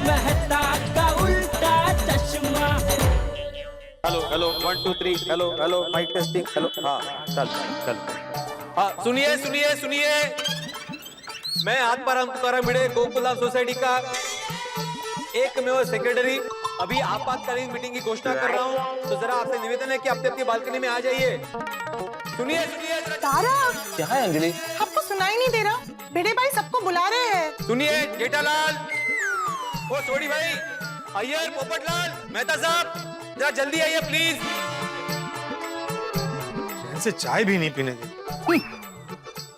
मेहता का उल्टा चश्मा। Hello hello 1 2 3 hello hello mike testing hello. हाँ चल चल। हाँ सुनिए सुनिए सुनिए, मैं आत्माराम तुकाराम भिड़े गोकुलधाम सोसाइटी का एकमेव सेक्रेटरी अभी आपातकालीन मीटिंग की घोषणा कर रहा हूँ, तो जरा आपसे निवेदन है कि अपनी अपनी बालकनी में आ जाइए। सुनिए सुनिए तारा, क्या है अंजलि? आपको सुनाई नहीं दे रहा? भिड़े भाई सबको बुला रहे हैं। सुनिए जेठालाल, वो सोडी भाई, अय्यर, पोपटलाल, मेहता साहब, जरा जल्दी आइए प्लीज। से चाय भी नहीं पीने दी।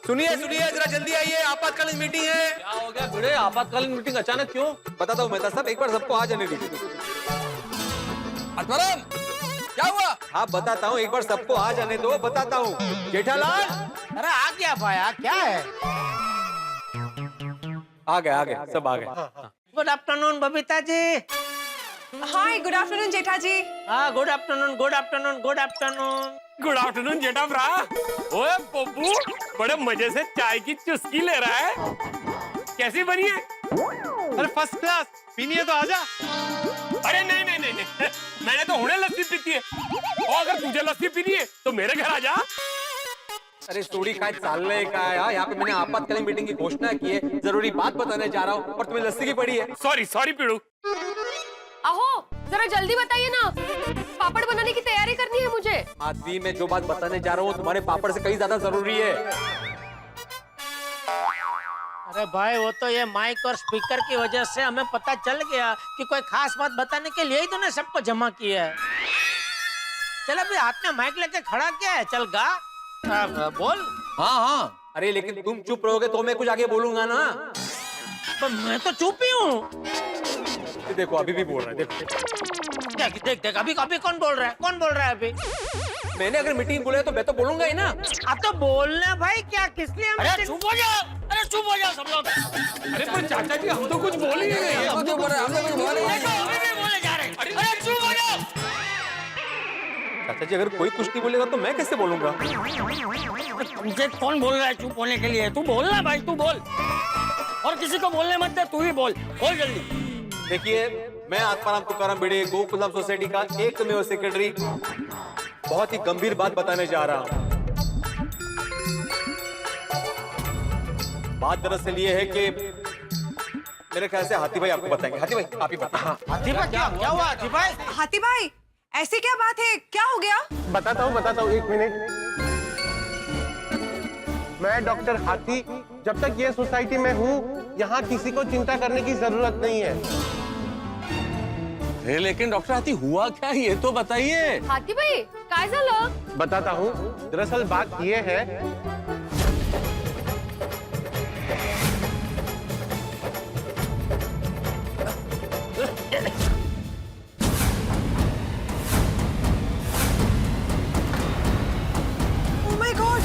सुनिए सुनिए जरा जल्दी आइए, आपातकालीन मीटिंग है। क्या हो गया भिड़े, आपातकालीन मीटिंग अचानक क्यों? बताता हूँ मेहता साहब, एक बार सबको आ जाने दीजिए। आत्माराम क्या हुआ? हाँ बताता हूँ, एक बार सबको आ जाने दो, बताता हूँ। जेठालाल, अरे आ क्या पाया, क्या है? आ गए सब आ गए। Good afternoon Babita ji. Hi, good afternoon Jetha ji. हाँ good afternoon good afternoon good afternoon. Good afternoon Jetha भरा। ओए पप्पू बड़े मजे से चाय की चुस्की ले रहा है, कैसी बनी है? अरे फर्स्ट क्लास, पीनी है तो आजा। अरे नहीं नहीं नहीं नहीं, मैंने तो हुणे लस्सी पीती है, और अगर तुझे लस्सी पीनी है तो मेरे घर आ जा। अरे स्टोरी का चालने का है, यहाँ पे मैंने आपातकालीन मीटिंग की घोषणा की है, जरूरी बात बताने जा रहा हूँ और तुम्हें लस्सी की पड़ी है। सॉरी सॉरी पीड़ू। अहो जरा जल्दी बताइए ना, पापड़ बनाने की तैयारी करनी है मुझे। माधवी, मैं जो बात बताने जा रहा हूँ तुम्हारे पापड़ से कहीं ज्यादा जरूरी है। अरे भाई वो तो ये माइक और स्पीकर की वजह से हमें पता चल गया कि कोई खास बात बताने के लिए ही तूने सबको जमा किया है। चल अभी हाथ में माइक लेके खड़ा क्या है, चल गा बोल। हाँ हाँ, अरे लेकिन तुम चुप रहोगे तो मैं कुछ आगे बोलूंगा ना। पर मैं तो चुप ही हूँ। देखो अभी भी बोल रहा है, देखो देख देख देख, अभी अभी कौन बोल रहा है, कौन बोल रहा है अभी? मैंने अगर मीटिंग बोले तो मैं तो बोलूंगा ही ना। अब तो बोलना भाई, क्या किस लिए? अरे चुप हो जाओ, अरे चुप हो जाओ सब लोग। अरे पर चाचा जी हम तो कुछ बोल ही नहीं रहे। हम तो बोल रहे, हम तो कुछ बोल ही नहीं। देखो अभी भी बोले जा रहे हैं। अरे चुप हो जाओ। चाचा जी अगर कोई कुछ नहीं बोलेगा तो मैं कैसे बोलूंगा? तुमसे कौन बोल रहा है चुप होने के लिए? तू बोल ना भाई, तू बोल, और किसी को बोलने मत दे, तू ही बोल जल्दी। देखिए, मैं आत्माराम तुकाराम भिड़े गोकुलधाम सोसाइटी का एकमेव सेक्रेटरी बहुत ही गंभीर बात बताने जा रहा हूँ। बात दरअसल ये है कि मेरे ख्याल से हाथी भाई आपको बताएंगे। हाथी भाई आप ही बताएं। हाथी भाई क्या हुआ हाथी भाई? हाथी भाई, ऐसी क्या बात है, क्या हो गया? बताता हूँ 1 मिनट। मैं डॉक्टर हाथी, जब तक ये सोसाइटी में हूँ यहाँ किसी को चिंता करने की जरूरत नहीं है। लेकिन डॉक्टर हाथी हुआ क्या, ये तो बताइए। हाथी भाई काय झालं? बताता हूँ, दरअसल बात ये है। ओह माय गॉड,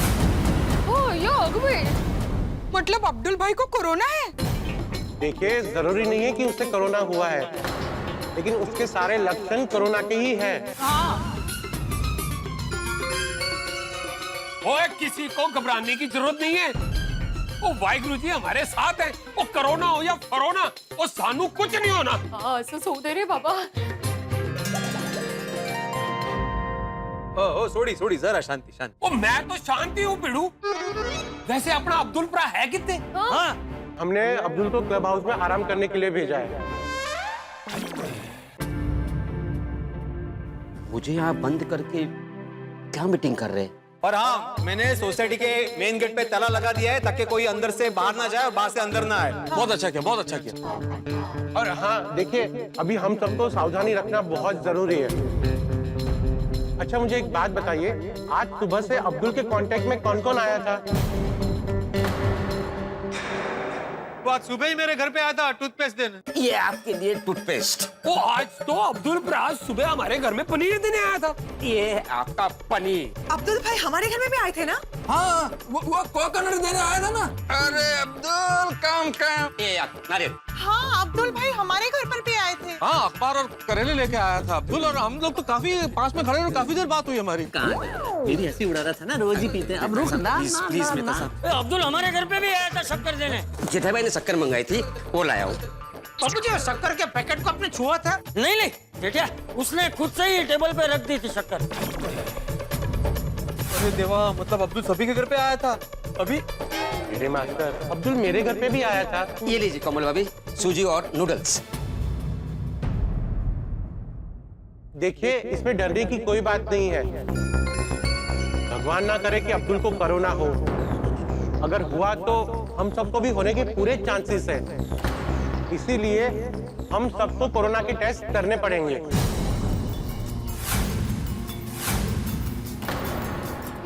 हो यो अगवे, मतलब अब्दुल भाई को कोरोना है? देखिए, जरूरी नहीं है कि उसे कोरोना हुआ है, लेकिन उसके सारे लक्षण कोरोना के ही हैं। ओए किसी को घबराने की जरूरत नहीं है, वो वाहिगुरु जी हमारे साथ है। वो कोरोना हो या फरोना, वो सानू कुछ नहीं होना। असंच होऊ दे रे बाबा। ओ सोडी जरा शांति शांति। ओ मैं तो शांति हूँ पिड़ू। वैसे अपना अब्दुल भरा है कितने? हाँ? हमने अब्दुल को क्लब हाउस में आराम करने के लिए भेजा है। मुझे यहाँ बंद करके क्या मीटिंग कर रहे हैं? और हाँ, मैंने सोसाइटी के मेन गेट पे ताला लगा दिया है ताकि कोई अंदर से बाहर ना जाए और बाहर से अंदर ना आए। बहुत अच्छा किया, बहुत अच्छा किया। और हाँ देखिए, अभी हम सबको सावधानी रखना बहुत जरूरी है। अच्छा मुझे एक बात बताइए, आज सुबह से अब्दुल के कांटेक्ट में कौन कौन आया था? वो आज सुबह ही मेरे घर पे आया था टूथपेस्ट देने। ये आपके लिए टूथपेस्ट। वो आज तो अब्दुल भरा सुबह हमारे घर में पनीर देने आया था। ये है आपका पनीर। अब्दुल भाई हमारे घर में भी आए थे ना? हाँ वो कोकोनट देने आया था ना। अरे अब्दुल काम। ये अरे हाँ, अब्दुल भाई हमारे घर पर भी आए थे। हाँ अखबार और करेले लेके आया था अब्दुल, और हम लोग तो काफी पास में खड़े और काफी देर बात हुई हमारी। मेरी हंसी उड़ा रहा था ना, रोज ही पीते हैं। अब रुक प्लीज मेहता साहब। अब्दुल हमारे घर पे भी आया था शक्कर देने। जेठा भाई ने शक्कर मंगाई थी, वो लाया हूँ। बापूजी वो शक्कर के पैकेट को आपने छुआ था? नहीं नहीं बेटा, उसने खुद से ही टेबल पे रख दी थी शक्कर। अरे देवा, मतलब अब्दुल सभी के घर पे आया था अभी? मेरे मास्टर, अब्दुल मेरे घर पे भी आया था। ये लीजिए कमल भाभी, सूजी और नूडल्स। देखिए, इसमें डरने की कोई बात नहीं है। भगवान ना करे कि अब्दुल को कोरोना हो। अगर हुआ तो हम सबको भी होने के पूरे चांसेस हैं। इसीलिए हम सबको कोरोना के टेस्ट करने पड़ेंगे।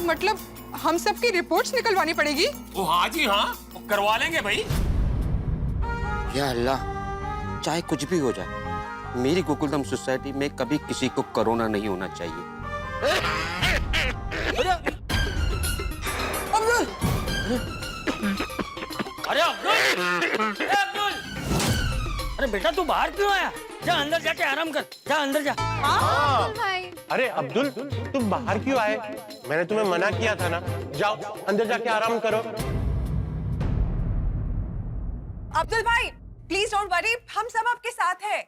मतलब हम सबकी रिपोर्ट्स निकलवानी पड़ेगी? ओ हाँ जी हाँ, करवा लेंगे भाई। या अल्लाह, चाहे कुछ भी हो जाए, मेरी गोकुलधाम सोसाइटी में कभी किसी को कोरोना नहीं होना चाहिए। अब्दुल! अरे अब्दुल! ए अब्दुल! अरे बेटा तू बाहर क्यों आया? जा अंदर जाके आराम कर, जा अंदर जा। भाई अरे अब्दुल, तुम बाहर क्यों आए? मैंने तुम्हें मना किया था ना, जाओ अंदर जाके आराम करो। अब्दुल भाई, प्लीज डोंट वरी, हम सब आपके साथ हैं।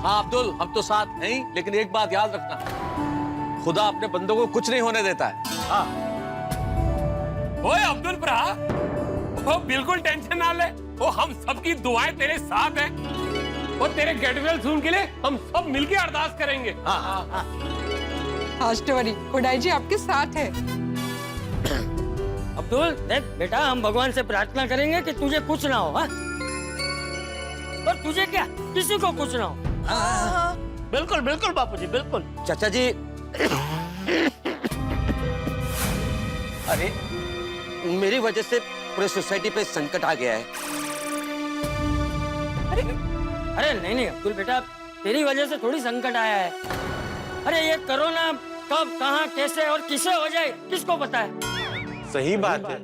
हाँ अब्दुल, हम तो साथ नहीं, लेकिन एक बात याद रखना, खुदा अपने बंदों को कुछ नहीं होने देता है। हाँ। ओए अब्दुल भरा, वो बिल्कुल टेंशन ना ले, वो हम सबकी दुआएं तेरे साथ हैं। वो तेरे गेट वेल सून के लिए हम सब मिलके अरदास करेंगे। हाँ हाँ हाँ। खुदाई जी आपके साथ है। अब्दुल देख बेटा, हम भगवान से प्रार्थना करेंगे कि तुझे कुछ ना हो। हाँ? और तुझे क्या, किसी को कुछ ना हो। बिल्कुल बिल्कुल बापूजी, बिल्कुल। चाचा जी, अरे मेरी वजह से पूरे सोसाइटी पे संकट आ गया है। अरे नहीं नहीं अब्दुल बेटा, तेरी वजह से थोड़ी संकट आया है। अरे ये कोरोना कब, कहाँ, कैसे और किसे हो जाए, किसको पता है? सही बात है।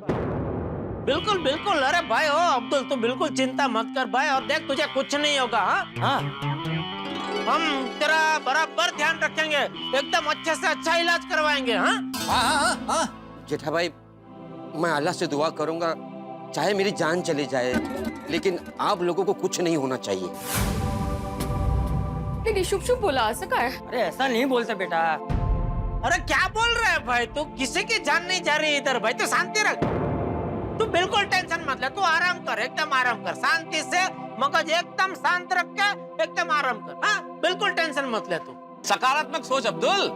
बिल्कुल बिल्कुल। अरे भाई हो अब्दुल, तू बिल्कुल चिंता मत कर भाई, और देख तुझे कुछ नहीं होगा। हाँ हाँ, हम तेरा बराबर ध्यान रखेंगे, एकदम अच्छे से अच्छा इलाज करवाएंगे। हाँ हाँ हाँ हाँ। जेठा भाई, मैं अल्लाह से दुआ करूंगा, चाहे मेरी जान चली जाए, लेकिन आप लोगों को कुछ नहीं होना चाहिए। नहीं, शुभ शुभ बोला आ सका है। अरे ऐसा नहीं बोलते बेटा। अरे क्या बोल रहा है भाई तू? किसी की जान नहीं जा रही इधर भाई, तू शांति रख। तू बिल्कुल टेंशन मत ले, तू आराम कर, एकदम आराम कर, शांति से मगज एकदम शांत रख के एकदम आराम कर। हाँ बिल्कुल टेंशन मत ले तू। सकारात्मक सोच अब्दुल।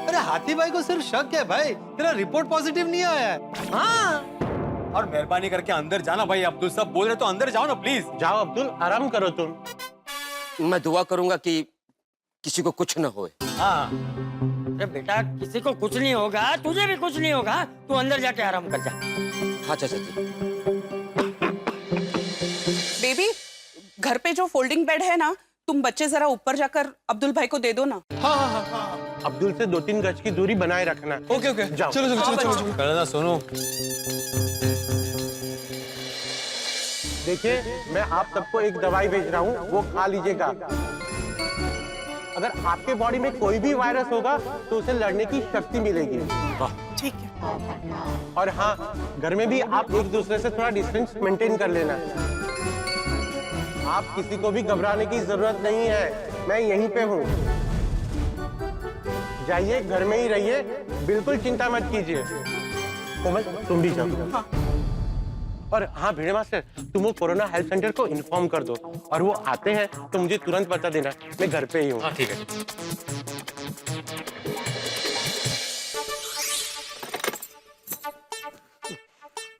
अरे हाथी भाई को सिर्फ शक है भाई, तेरा रिपोर्ट पॉजिटिव नहीं आया है। हाँ और मेहरबानी करके अंदर जाना भाई, अब्दुल सब बोल रहे तो अंदर जाओ ना प्लीज। जाओ अब्दुल, आराम करो तुम। मैं दुआ करूंगा कि किसी को कुछ न होए। हाँ अरे बेटा, किसी को कुछ नहीं होगा, तुझे भी कुछ नहीं होगा, तू अंदर जाके आराम कर जा। हाँ चाचा जी। बेबी, घर पे जो फोल्डिंग बेड है ना, तुम बच्चे जरा ऊपर जाकर अब्दुल भाई को दे दो ना। हाँ हाँ हाँ, अब्दुल से 2-3 गज की दूरी बनाए रखना। ओके ओके, जाओ। चलो चलो चलो चलो। पहले ना सुनो, देखिए, मैं आप सबको एक दवाई भेज रहा हूँ, वो खा लीजिएगा। अगर आपके बॉडी में कोई भी वायरस होगा तो उसे लड़ने की शक्ति मिलेगी। ठीक है। और हाँ, घर में भी आप एक दूसरे से थोड़ा डिस्टेंस मेंटेन कर लेना। आप किसी को भी घबराने की जरूरत नहीं है, मैं यहीं पे हूँ। जाइए, घर में ही रहिए, बिल्कुल चिंता मत कीजिए। कोमल, तुम भी जाओ। और हाँ भिड़े मास्टर, तुम वो कोरोना हेल्थ सेंटर को इन्फॉर्म कर दो, और वो आते हैं तो मुझे तुरंत बता देना, मैं घर पे ही हूँ। ठीक है।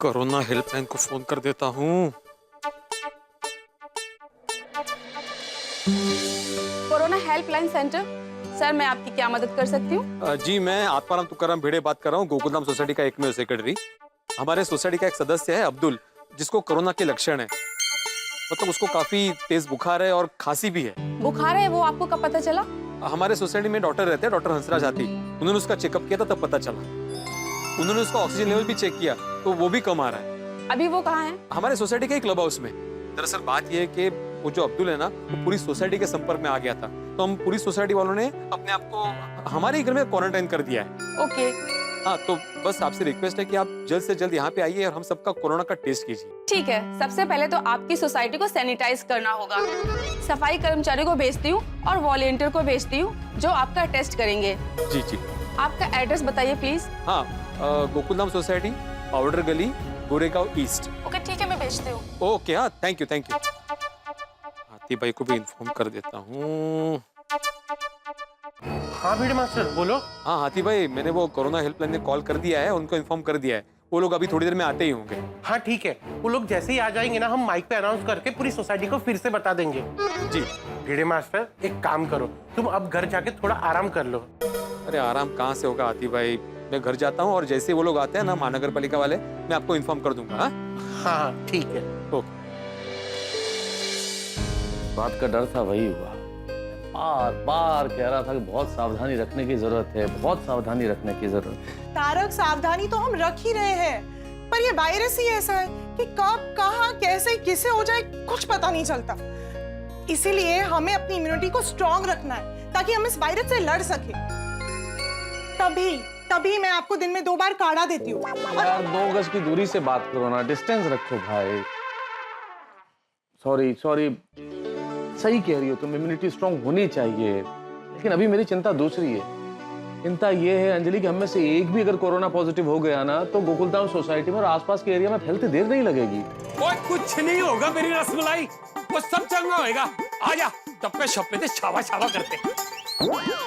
कोरोना हेल्पलाइन को फोन कर देता हूँ। कोरोना हेल्पलाइन सेंटर, सर मैं आपकी क्या मदद कर सकती हूँ? जी, मैं आत्माराम तुकाराम भिड़े बात कर रहा हूँ, गोकुलधाम सोसाइटी का एकमेव सेक्रेटरी। हमारे सोसाइटी का एक सदस्य है अब्दुल, जिसको कोरोना के लक्षण है। मतलब उसको काफी तेज बुखार है और खांसी भी है। बुखार है, वो आपको कब पता चला? हमारे सोसाइटी में डॉक्टर रहते हैं, डॉक्टर हंसराज हाथी, उन्होंने उसका चेकअप किया था, तब पता चला। उन्होंने उसका ऑक्सीजन लेवल भी चेक किया तो वो भी कम आ रहा है। अभी वो कहाँ है? हमारे सोसाइटी के क्लब हाउस में। दरअसल बात यह है कि वो जो अब्दुल है ना, वो पूरी सोसाइटी के संपर्क में आ गया था, तो हम पूरी सोसाइटी वालों ने अपने आप को हमारे ही घर में क्वारंटाइन कर दिया है। ओके, हाँ तो बस आपसे रिक्वेस्ट है कि आप जल्द से जल्द यहाँ पे आइए और हम सबका कोरोना का टेस्ट कीजिए। ठीक है, सबसे पहले तो आपकी सोसाइटी को सैनिटाइज करना होगा। सफाई कर्मचारी को भेजती हूँ और वॉलेंटियर को भेजती हूँ जो आपका टेस्ट करेंगे। जी जी। आपका एड्रेस बताइए प्लीज। हाँ, गोकुलधाम सोसाइटी, पाउडर गली, गोरेगांव ईस्ट। ओके ठीक है, मैं भेजती हूँ। ओके, हाँ थैंक यू थैंक यू। हाथी भाई को भी इन्फॉर्म कर देता हूँ। हाँ भिड़े मास्टर बोलो। हाँ हाथी भाई, मैंने वो कोरोना हेल्पलाइन में कॉल कर दिया है, उनको इन्फॉर्म कर दिया है। वो लोग अभी थोड़ी देर में आते ही होंगे। हाँ ठीक है, वो लोग जैसे ही आ जाएंगे ना, हम माइक पे अनाउंस करके पूरी सोसाइटी को फिर से बता देंगे। जी। भिड़े मास्टर एक काम करो, तुम अब घर जाके थोड़ा आराम कर लो। अरे आराम कहाँ से होगा हाथी भाई, मैं घर जाता हूँ और जैसे वो लोग आते हैं ना महानगर पालिका वाले, मैं आपको इन्फॉर्म कर दूंगा। हाँ ठीक है। ओके। बात का डर था वही हुआ। बार बार कह रहा था कि बहुत सावधानी रखने की जरूरत है, बहुत सावधानी रखने की जरूरत है। तारक, सावधानी तो हम रख ही रहे हैं, पर ये वायरस ही ऐसा है कि कब कहां कैसे किसे हो जाए कुछ पता नहीं चलता। इसीलिए हमें अपनी इम्यूनिटी को स्ट्रांग रखना है ताकि हम इस वायरस से लड़ सके। तभी मैं आपको दिन में 2 बार काढ़ा देती हूँ। यार 2 गज की दूरी से बात करो ना, डिस्टेंस रखो भाई। सॉरी सही कह रही हो तुम, इम्यूनिटी स्ट्रांग होनी चाहिए, लेकिन अभी मेरी चिंता दूसरी है। चिंता ये है अंजलि कि हम में से एक भी अगर कोरोना पॉजिटिव हो गया ना, तो गोकुलधाम सोसाइटी में और आसपास के एरिया में फैलते देर नहीं लगेगी। ओए कुछ नहीं होगा मेरी रसमलाई, वो सब चंगा होएगा। आजा, टप्पे शप्पे से छावा छावा करते।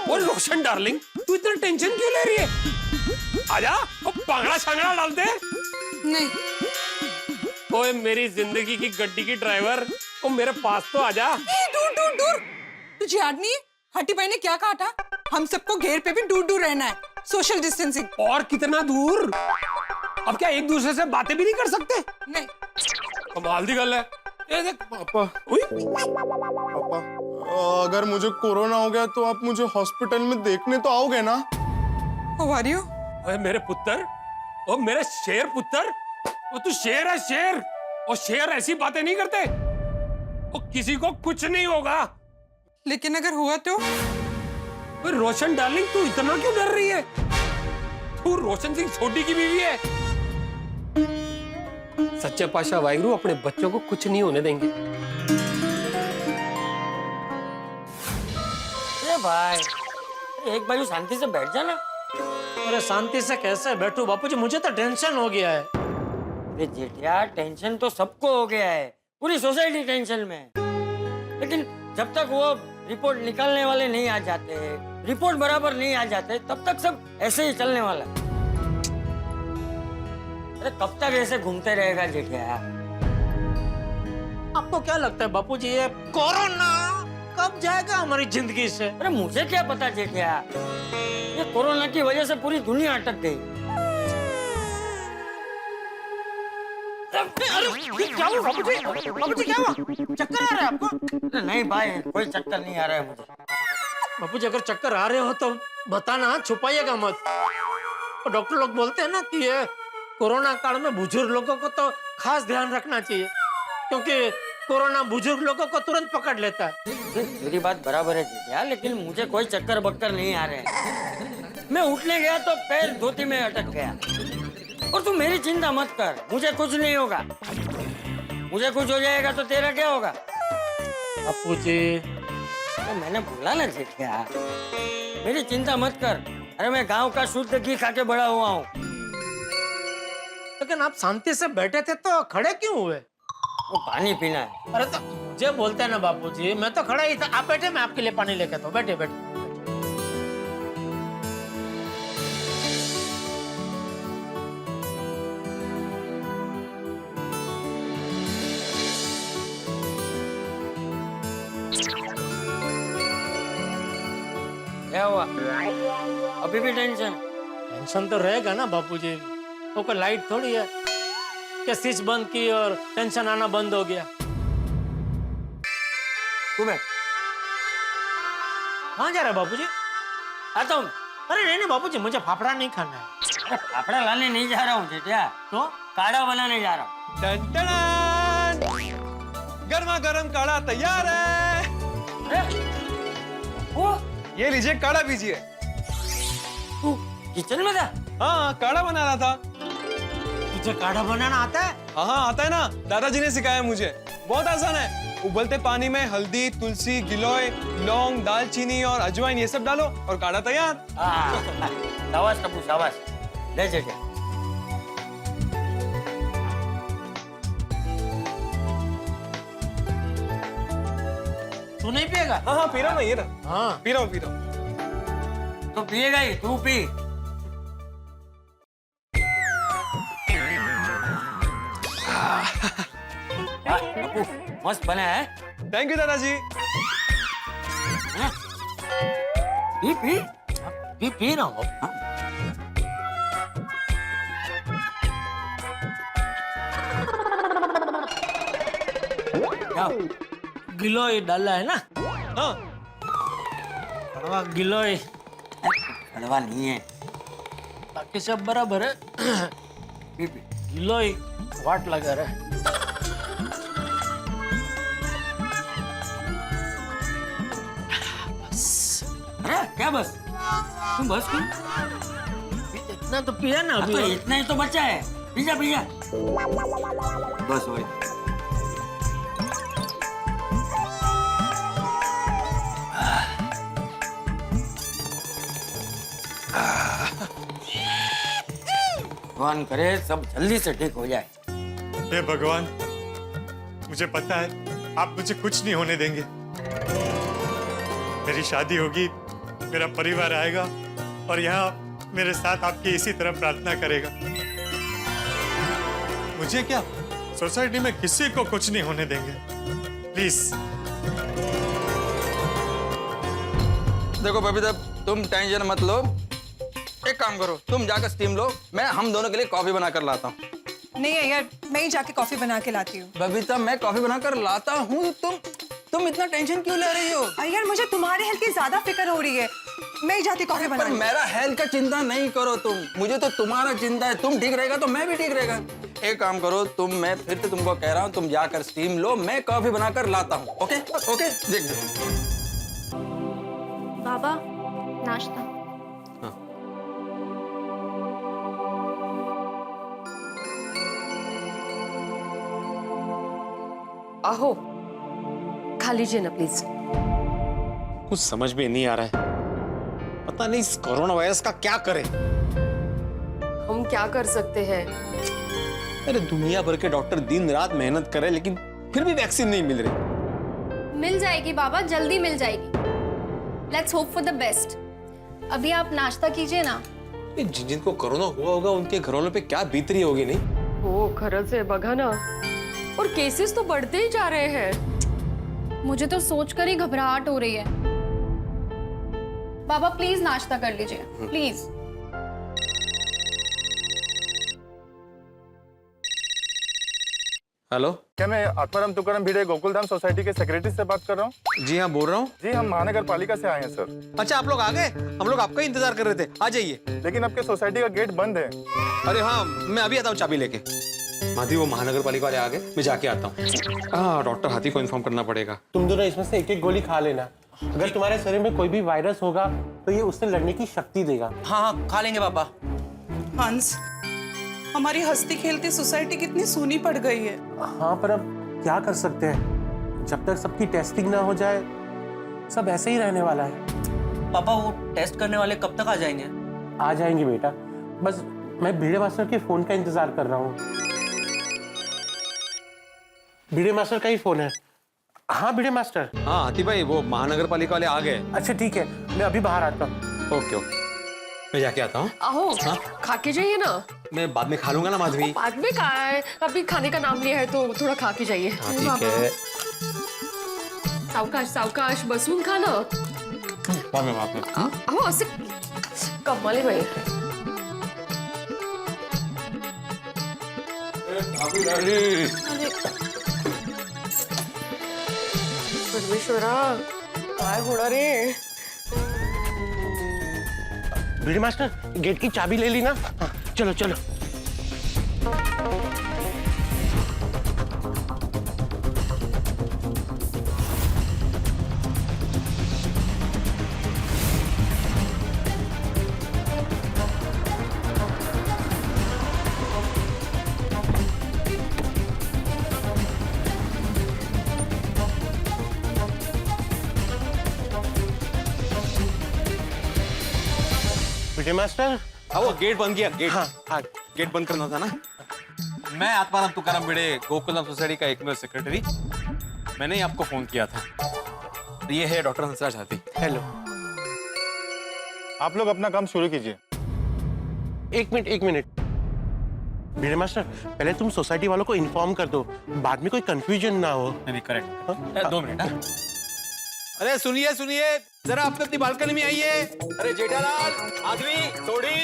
वो रोशन डार्लिंग, तू इतना टेंशन क्यों ले रही है? आजा, वो पांगड़ा छांगड़ा डाल दे। नहीं। ओए मेरी जिंदगी की गड्डी की ड्राइवर, वो मेरे पास तो आजा। दूर। तुझे याद नहीं है हट्टी भाई ने क्या कहा था? हम सबको घेर पे भी दूर रहना है, सोशल डिस्टेंसिंग। और कितना दूर? अब क्या एक दूसरे से बातें भी नहीं कर सकते? नहीं। कमाल दी गल है। ये देख पापा, पापा, अगर मुझे कोरोना हो गया तो आप मुझे हॉस्पिटल में देखने तो आओगे ना? How are you? ओए मेरे पुत्र, ओ मेरे शेर पुत्र, वो तू शेर है शेर, और शेर ऐसी बातें नहीं करते। वो किसी को कुछ नहीं होगा। लेकिन अगर हुआ तो? रोशन डार्लिंग, तू इतना क्यों डर रही है? तू रोशन सिंह छोटी की बीवी है। सच्चे पातशाह वाहिगुरु अपने बच्चों को कुछ नहीं होने देंगे। भाई एक बार शांति से बैठ जाना। अरे शांति से कैसे बैठूं बापूजी, मुझे तो टेंशन हो गया है। अरे जेठिया, टेंशन तो सबको हो गया है, पूरी सोसाइटी टेंशन में। लेकिन जब तक वो रिपोर्ट निकालने वाले नहीं आ जाते, रिपोर्ट बराबर नहीं आ जाते, तब तक सब ऐसे ही चलने वाला है। अरे कब तक ऐसे घूमते रहेगा जेठिया? आपको क्या लगता है बापूजी, ये कोरोना कब जाएगा हमारी जिंदगी से? अरे मुझे क्या पता जेठिया, ये कोरोना की वजह से पूरी दुनिया अटक गई। अरे क्या हुआ बापूजी? बापूजी क्या हुआ? चक्कर आ रहा है आपको? नहीं भाई, कोई चक्कर नहीं आ रहा है मुझे। बापूजी अगर चक्कर आ रहे हो तो बताना, छुपाइएगा मत। और डॉक्टर लोग बोलते हैं ना कि ये कोरोना काल में बुजुर्ग लोगों को तो खास ध्यान रखना चाहिए, क्योंकि कोरोना बुजुर्ग लोगों को तुरंत पकड़ लेता है। मेरी बात बराबर है जीजा, लेकिन मुझे कोई चक्कर बक्कर नहीं आ रहे हैं। मैं उठने गया तो पैर धोती में अटक गया। और तू मेरी चिंता मत कर, मुझे कुछ नहीं होगा। मुझे कुछ हो जाएगा तो तेरा क्या होगा? बापूजी तो मैंने बोला ना जेठिया, मेरी चिंता मत कर। अरे मैं गांव का शुद्ध घी खा के बड़ा हुआ हूँ। लेकिन आप शांति से बैठे थे तो खड़े क्यों हुए? वो पानी पीना है। अरे तो मुझे बोलते हैं ना बापूजी, मैं तो खड़ा ही था। आप बैठे, मैं आपके लिए पानी लेके आता हूँ। बैठे बैठे। क्या हुआ? अभी भी टेंशन? टेंशन तो रहेगा ना बापूजी, वो कोई लाइट थोड़ी है कि स्विच बंद की और टेंशन आना बंद हो गया। तुम्हें कहाँ जा रहा है बापूजी? आता हूँ। अरे नहीं बापूजी, मुझे फाफड़ा नहीं खाना है। अरे फाफड़ा लाने नहीं जा रहा हूँ जेठिया, तो काढ़ा बनाने जा रहा हूँ। गर्मा गर्म काढ़ा तैयार है। वो ये लीजिए, काढ़ा पीजिए। तू किचन में था? हाँ काढ़ा बना रहा था। तुझे काढ़ा बनाना आता है? हाँ आता है ना, दादाजी ने सिखाया मुझे। बहुत आसान है। उबलते पानी में हल्दी, तुलसी, गिलोय, लौंग, दालचीनी और अजवाइन ये सब डालो और काढ़ा तैयार। शाबाश टप्पू शाबाश। ले जेठिया। तू नहीं पिएगा? हाँ हाँ पी रहा हूँ ना, ये ना। हाँ पी रहा हूँ। तो पिएगा ही, तू पी। टप्पू मस्त बना है। थैंक यू दादाजी। पी पी पी रहा हूँ। क्या? गिलोय डाला है ना? हाँ कड़वा गिलोय, कड़वा नहीं है। बाकी सब बराबर है। P P. गिलोय वाट लगा रहा है। अरे क्या बस? तुम बस क्यों? इतना तो पिया ना अभी। तो इतना ही तो बचा है। Pizza pizza. बस वही। भगवान करे सब जल्दी से ठीक हो जाए। हे भगवान, मुझे पता है आप मुझे कुछ नहीं होने देंगे। मेरी शादी होगी, मेरा परिवार आएगा और यहाँ मेरे साथ आपकी इसी तरह प्रार्थना करेगा। मुझे क्या, सोसाइटी में किसी को कुछ नहीं होने देंगे। प्लीज। देखो बबीता, तुम टेंशन मत लो। एक काम करो, तुम जाकर स्टीम लो, मैं हम दोनों के लिए कॉफी बनाकर लाता हूँ। नहीं यार, मैं ही जाके कॉफी बना के लाती हूँ। बबीता, मैं कॉफी बनाकर लाता हूँ, तुम इतना टेंशन क्यों ले रही हो? अरे यार, मुझे तुम्हारे हेल्थ की ज्यादा फिक्र हो रही है। मैं ही जाती कॉफी बना। पर मेरा हेल्थ का चिंता नहीं करो तुम, मुझे तो तुम्हारा चिंता है। तुम ठीक रहेगा तो मैं भी ठीक रहेगा। एक काम करो तुम, मैं फिर से तुमको कह रहा हूँ, तुम जाकर स्टीम लो, मैं कॉफी बनाकर लाता हूँ। ओके ओके, देख दो। बाबा नाश्ता। आहो, खा लीजिए ना प्लीज। कुछ समझ में नहीं आ रहा है, पता नहीं इस कोरोना वायरस का क्या करें। हम क्या कर सकते हैं? अरे दुनिया भर के डॉक्टर दिन रात मेहनत कर रहे, लेकिन फिर भी वैक्सीन नहीं मिल रही। मिल जाएगी बाबा, जल्दी मिल जाएगी। Let's hope for the best. अभी आप नाश्ता कीजिए ना। जिनको कोरोना हुआ होगा उनके घरों पे क्या बीत रही होगी। नहीं ओ खरच है, बघा ना, और केसेस तो बढ़ते ही जा रहे हैं। मुझे तो सोचकर ही घबराहट हो रही है। बाबा प्लीज नाश्ता कर लीजिए, प्लीज। हेलो, क्या मैं आत्माराम तुकाराम भिड़े गोकुलधाम सोसाइटी के सेक्रेटरी से बात कर रहा हूँ? जी हाँ बोल रहा हूँ। जी, हम महानगर पालिका से आए हैं सर। अच्छा, आप लोग आ गए? हम लोग आपका ही इंतजार कर रहे थे, आ जाइए। लेकिन आपके सोसाइटी का गेट बंद है। अरे हाँ, मैं अभी आता हूँ चाबी लेके। माधी, वो महानगर पालिका वाले आ गए, मैं जाके आता हूँ। हाँ, डॉक्टर हाथी को इन्फॉर्म करना पड़ेगा। तुम दोनों इसमें से एक एक गोली खा लेना। अगर तुम्हारे शरीर में कोई भी वायरस होगा तो ये उससे लड़ने की शक्ति देगा। हाँ हाँ, खा लेंगे पापा। हंस, हमारी हंसती खेलती सोसाइटी कितनी सूनी पड़ गई है। हाँ, पर अब क्या कर सकते हैं, जब तक सबकी टेस्टिंग ना हो जाए सब ऐसे ही रहने वाला है। पापा, वो टेस्ट करने वाले कब तक आ जाएंगे? आ जाएंगे बेटा, बस मैं भिड़े मास्टर के फोन का इंतजार कर रहा हूँ। भिड़े मास्टर का ही फोन है। हाँ भिड़े मास्टर। हाँ हाथी भाई, वो महानगर पालिका वाले आ गए। अच्छा ठीक है, मैं अभी बाहर आता हूँ। ओके ओके, मैं जाके आता हूँ। आहो, खा के जाइए ना। मैं बाद में खा लूंगा ना माधवी। बाद में कहा है, अभी खाने का नाम लिया है तो थोड़ा खा के जाइए। ठीक है। सावकाश सावकाश, बसून खा ना। बाद में। आहो, ऐसे कमाल भाई। परमेश्वरा, काय होणार रे? भिड़े मास्टर, गेट की चाबी ले ली ना? हाँ, चलो चलो। भिड़े मास्टर। हाँ वो गेट बंद किया, गेट। हाँ गेट बंद करना था ना। मैं आत्माराम तुकाराम भिड़े गोकुलधाम सोसाइटी का एकमेव सेक्रेटरी। मैंने ही आपको फोन किया था। ये है डॉक्टर हंसराज हाथी। हेलो। आप लोग अपना काम शुरू कीजिए। एक मिनट भिड़े मास्टर, पहले तुम सोसाइटी वालों को इन्फॉर्म कर दो, बाद में कोई कंफ्यूजन ना हो। नहीं करेक्ट। 2 मिनट। अरे सुनिए सुनिए, जरा अपनी बालकनी में आइए। अरे जेठालाल, आदमी, सोडी,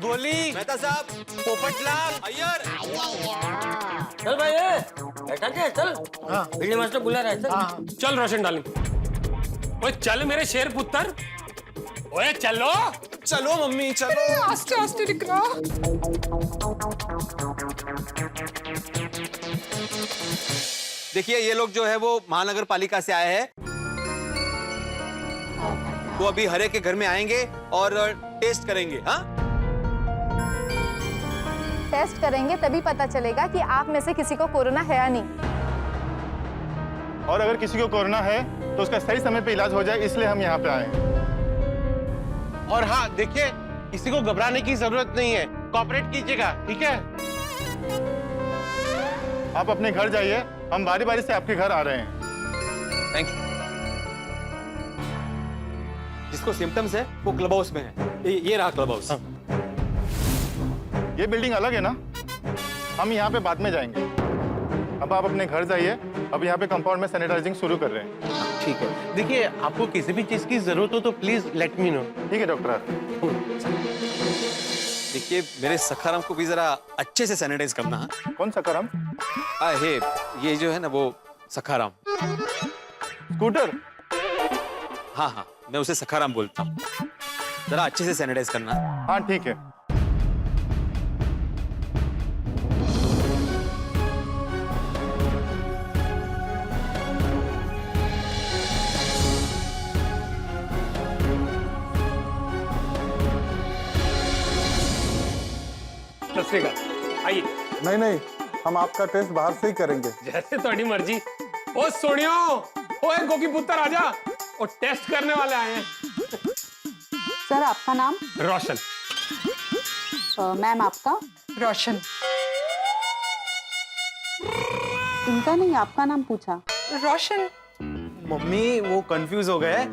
गोली, मेहता साहब, पोपटलाल, अय्यर। चल भाई बैठा के चल। हाँ भिड़े मास्टर बुला रहा है। चल चल रोशन डार्लिंग। ओए चल मेरे शेर पुत्र। ओए चलो। चलो मम्मी चलो। आस्ते आस्ते दिखरा। देखिए ये लोग जो है वो महानगर पालिका से आए हैं। वो अभी हर एक के घर में आएंगे और टेस्ट करेंगे। हाँ टेस्ट करेंगे तभी पता चलेगा कि आप में से किसी को कोरोना है या नहीं। और अगर किसी को कोरोना है तो उसका सही समय पे इलाज हो जाए, इसलिए हम यहाँ पे आए हैं। और हाँ देखिए, किसी को घबराने की जरूरत नहीं है, कोऑपरेट कीजिएगा, ठीक है? आप अपने घर जाइए, हम बारी बारी से आपके घर आ रहे हैं। Thank you. जिसको सिम्टम्स है वो क्लब हाउस में है। ये रहा क्लब हाउस। ये बिल्डिंग अलग है ना, हम यहाँ पे बाद में जाएंगे। अब आप अपने घर जाइए, अब यहाँ पे कंपाउंड में सैनिटाइजिंग शुरू कर रहे हैं। ठीक है। देखिए आपको किसी भी चीज की जरूरत हो तो प्लीज लेट मी नो। ठीक है डॉक्टर। देखिए मेरे सखाराम को भी जरा अच्छे से सैनिटाइज करना है। कौन सखाराम? हे ये जो है ना वो सखाराम स्कूटर। हाँ हाँ मैं उसे सखाराम बोलता हूँ। जरा अच्छे से सैनिटाइज करना। हाँ ठीक है। आइए। नहीं, हम आपका टेस्ट बाहर से ही करेंगे। जैसे थोड़ी मर्जी। ओ सोनियो, ओए गोकी पुत्र आजा। और टेस्ट करने वाले आए हैं। सर आपका नाम? रोशन। मैम आपका? रोशन। इनका नहीं, आपका नाम पूछा। रोशन। मम्मी वो कंफ्यूज हो गए।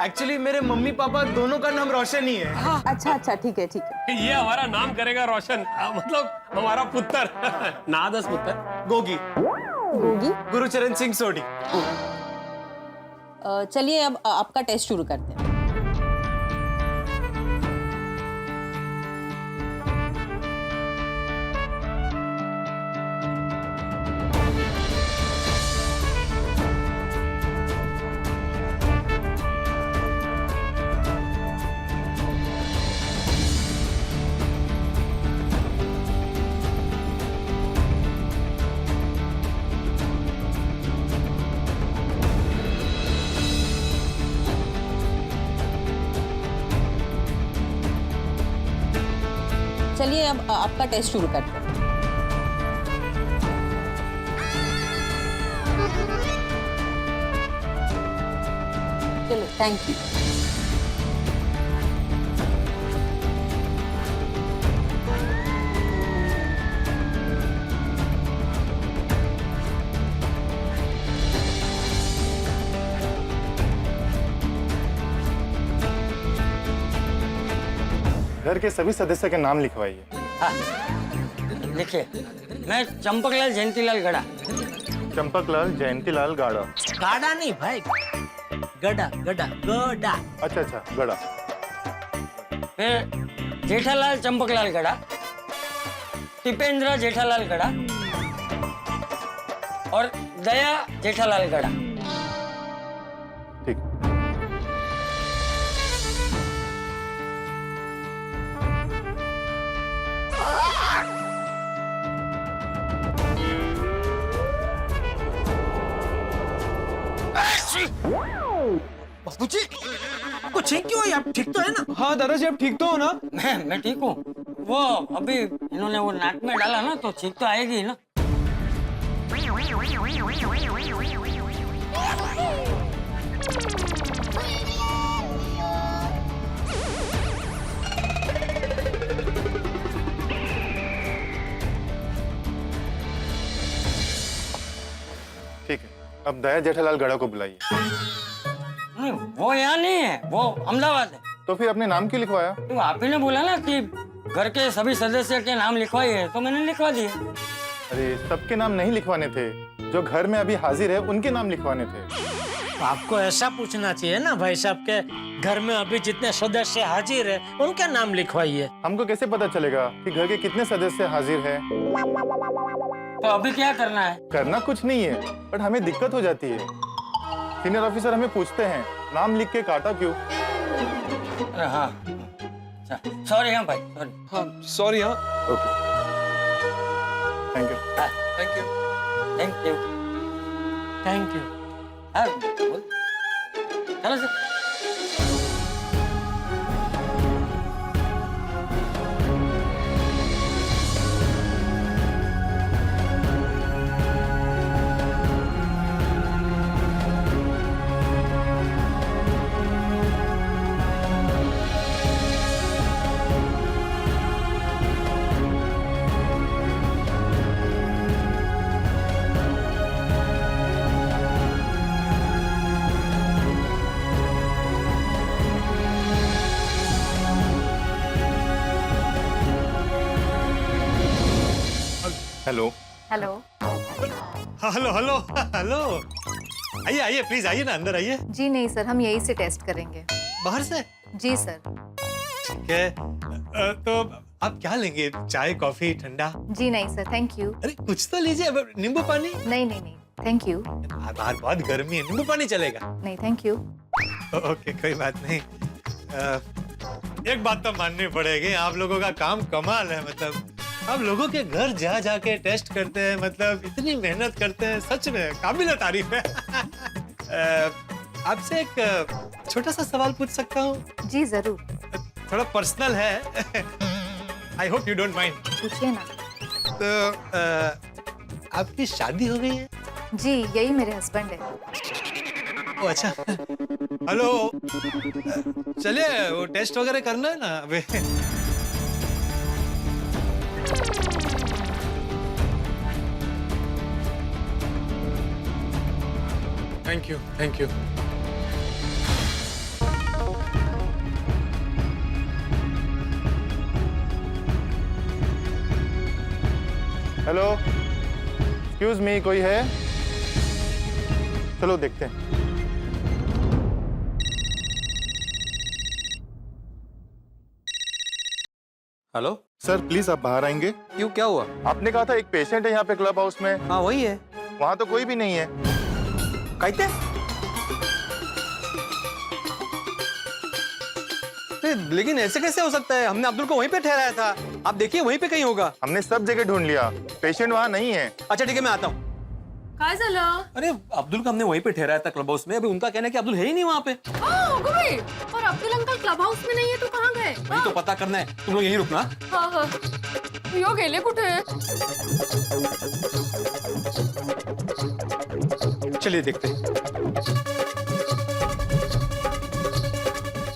एक्चुअली मेरे मम्मी पापा दोनों का नाम रोशन ही है। हाँ। अच्छा ठीक है ठीक है। ये हमारा नाम करेगा रोशन, मतलब हमारा पुत्र। नादस पुत्र गोगी। गोगी? गुरुचरण सिंह सोडी। चलिए अब आपका टेस्ट शुरू करते हैं। चलिए अब आपका टेस्ट शुरू करते हैं। चलो थैंक यू। घर के सभी सदस्य के नाम लिखवाइए। देखिए मैं चंपकलाल जयंतीलाल गड़ा। चंपकलाल जयंतीलाल गाड़ा। गाड़ा नहीं भाई, गड़ा गड़ा गड़ा। अच्छा गड़ा। फिर जेठालाल चंपकलाल गड़ा, टिपेंद्र जेठालाल गड़ा और दया जेठालाल गड़ा। ठीक। बाबूजी कुछ ठीक क्यों है? आप ठीक तो है ना? हाँ दादाजी आप ठीक तो हो ना? मैं ठीक हूँ। वो अभी इन्होंने वो नाक में डाला ना तो ठीक तो आएगी ही ना। ठीक है, अब दया जेठालाल गड़ा को बुलाइए। नहीं, वो यहाँ नहीं है, वो अहमदाबाद है। तो फिर अपने नाम क्यों लिखवाया? तो आप ही ने बोला ना कि घर के सभी सदस्य के नाम लिखवाइए, तो मैंने लिखवा दिए। अरे सबके नाम नहीं लिखवाने थे, जो घर में अभी हाजिर है उनके नाम लिखवाने थे। तो आपको ऐसा पूछना चाहिए ना भाई साहब के घर में अभी जितने सदस्य हाजिर है उनका नाम लिखवाइए। हमको कैसे पता चलेगा कि घर के कितने सदस्य हाजिर हैं? तो अभी क्या करना है? करना कुछ नहीं है, बट हमें दिक्कत हो जाती है। सीनियर ऑफिसर हमें पूछते हैं नाम लिख के काटा क्यों? अरे हाँ, सॉरी हाँ भाई, सॉरी। हाँ सॉरी हाँ। Okay, thank you. Thank you. Thank you. Thank you. हाँ, बोल। चलो sir. Hello. Hello. Hello hello hello, आइए आइए प्लीज, आइए ना, अंदर आइए। जी नहीं सर, हम यहीं से टेस्ट करेंगे। बाहर से? जी सर। ठीक है, तो आप क्या लेंगे, चाय कॉफी ठंडा? जी नहीं सर, थैंक यू। अरे कुछ तो लीजिए, नींबू पानी। नहीं नहीं नहीं, थैंक यू। बाहर बहुत गर्मी है, नींबू पानी चलेगा? नहीं थैंक यू। ओके कोई बात नहीं। एक बात तो माननी पड़ेगी, आप लोगों का काम कमाल है। मतलब आप लोगों के घर जा जाके टेस्ट करते हैं, मतलब इतनी मेहनत करते हैं, सच में काबिल तारीफ है। आपसे एक छोटा सा सवाल पूछ सकता हूँ? जी जरूर। थोड़ा पर्सनल है। I hope you don't mind. पूछिए ना। तो आपकी शादी हो गई है? जी, यही मेरे हस्बैंड है। ओ अच्छा। हेलो, चलिए वो टेस्ट वगैरह करना है ना अबे। Thank you, thank you. Hello, excuse me, कोई है? चलो देखते हैं। हेलो सर, प्लीज आप बाहर आएंगे? क्यों, क्या हुआ? आपने कहा था एक पेशेंट है यहाँ पे क्लब हाउस में। हाँ वही है। वहाँ तो कोई भी नहीं है। कहते? लेकिन ऐसे कैसे हो सकता है? हमने अब्दुल को वहीं पे ठहराया था। आप देखिए वहीं पे कहीं होगा। हमने सब जगह ढूंढ लिया, पेशेंट वहाँ नहीं है। अच्छा ठीक है, मैं आता हूँ। काय झालं? अरे अब्दुल को हमने वहीं पे ठहराया था क्लब हाउस में। अभी उनका कहना है कि अब्दुल है ही नहीं वहाँ पे। और अब्दुल अंकल क्लब हाउस में नहीं है तो कहाँ गए? वही तो पता करना है, तुम लोग यहीं रुकना। हाँ हाँ, यो गेले कुठे? चलिए देखते हैं।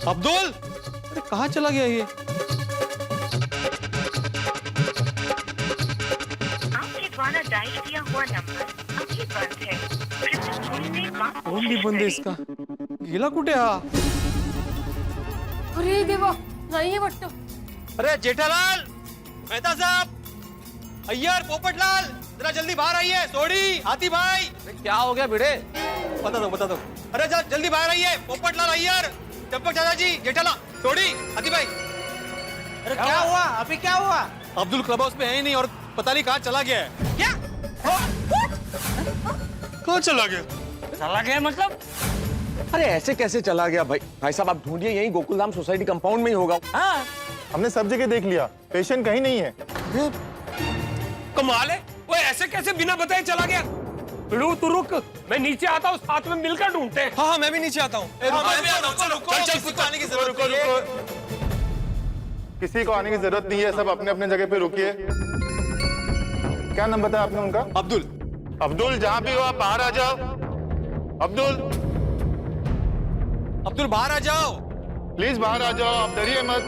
अब्दुल, अरे कहाँ चला गया ये? आपके द्वारा डायल किया हुआ नंबर अभी बंद है। कृपया थोड़ी देर बाद फोन भी बंद है इसका। गेला कुठे हा? अरे देवा, नाहीये वाटतं। अरे जेठालाल, मेहता साहब, अय्यर, पोपटलाल, जरा जल्दी बाहर आइए। सोडी, हाथी भाई। क्या हो गया भिड़े? बता दो। अरे जल्दी बाहर आइए। पोपटलाल, अय्यर, चंपक चाचा जी, जेठालाल, सोडी, हाथी भाई। अरे क्या हुआ? अभी क्या हुआ? अब्दुल क्लब हाउस में है ही नहीं और पता नहीं कहाँ चला गया है। क्या? कहाँ चला गया? चला गया मतलब? अरे ऐसे कैसे चला गया भाई? भाई साहब आप ढूंढिए, यही गोकुलधाम सोसाइटी कंपाउंड में ही होगा। हाँ, हमने सब जगह देख लिया, पेशेंट कहीं नहीं है। कमाल है, वो ऐसे कैसे बिना बताए चला गया? तू रुक, मैं नीचे आता हूँ, साथ में मिलकर ढूंढते हैं। हाँ मैं भी नीचे आता हूँ। रुको। किसी को आने की जरूरत नहीं है, सब अपने अपने जगह पे रुकिए। क्या नाम बताया आपने उनका? अब्दुल, जहाँ भी हो आप बाहर आ जाओ। अब्दुल बाहर आ जाओ, प्लीज बाहर आ जाओ, आप डरिए मत।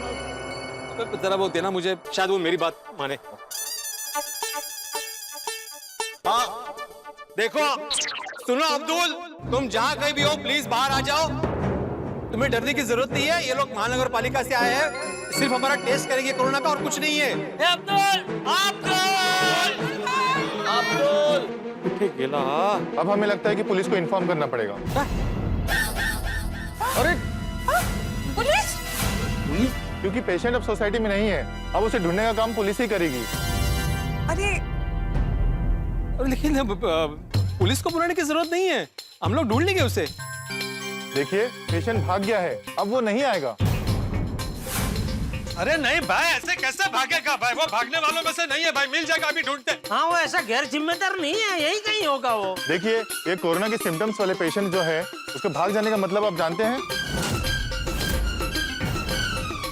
जरा वो देना मुझे, शायद वो मेरी बात माने। हाँ देखो, सुनो अब्दुल, तुम जहाँ कहीं भी हो प्लीज बाहर आ जाओ। तुम्हें डरने की जरूरत नहीं है। ये लोग महानगर पालिका से आए हैं, सिर्फ हमारा टेस्ट करेंगे कोरोना का और कुछ नहीं है। गेला। अब हमें लगता है कि पुलिस को इन्फॉर्म करना पड़ेगा। अरे पुलिस? क्योंकि पेशेंट अब सोसाइटी में नहीं है, अब उसे ढूंढने का काम पुलिस ही करेगी। अरे लेकिन पुलिस को बुलाने की जरूरत नहीं है, हम लोग ढूंढ लेंगे उसे। देखिए पेशेंट भाग गया है, अब वो नहीं आएगा। अरे नहीं भाई, ऐसे कैसे भागेगा भाई? वो भागने वालों में से नहीं है भाई, मिल जाएगा, अभी ढूंढते। हाँ वो ऐसा गैर जिम्मेदार नहीं है, यही कहीं होगा वो। देखिए ये कोरोना के सिम्टम्स वाले पेशेंट जो है उसके भाग जाने का मतलब आप जानते हैं?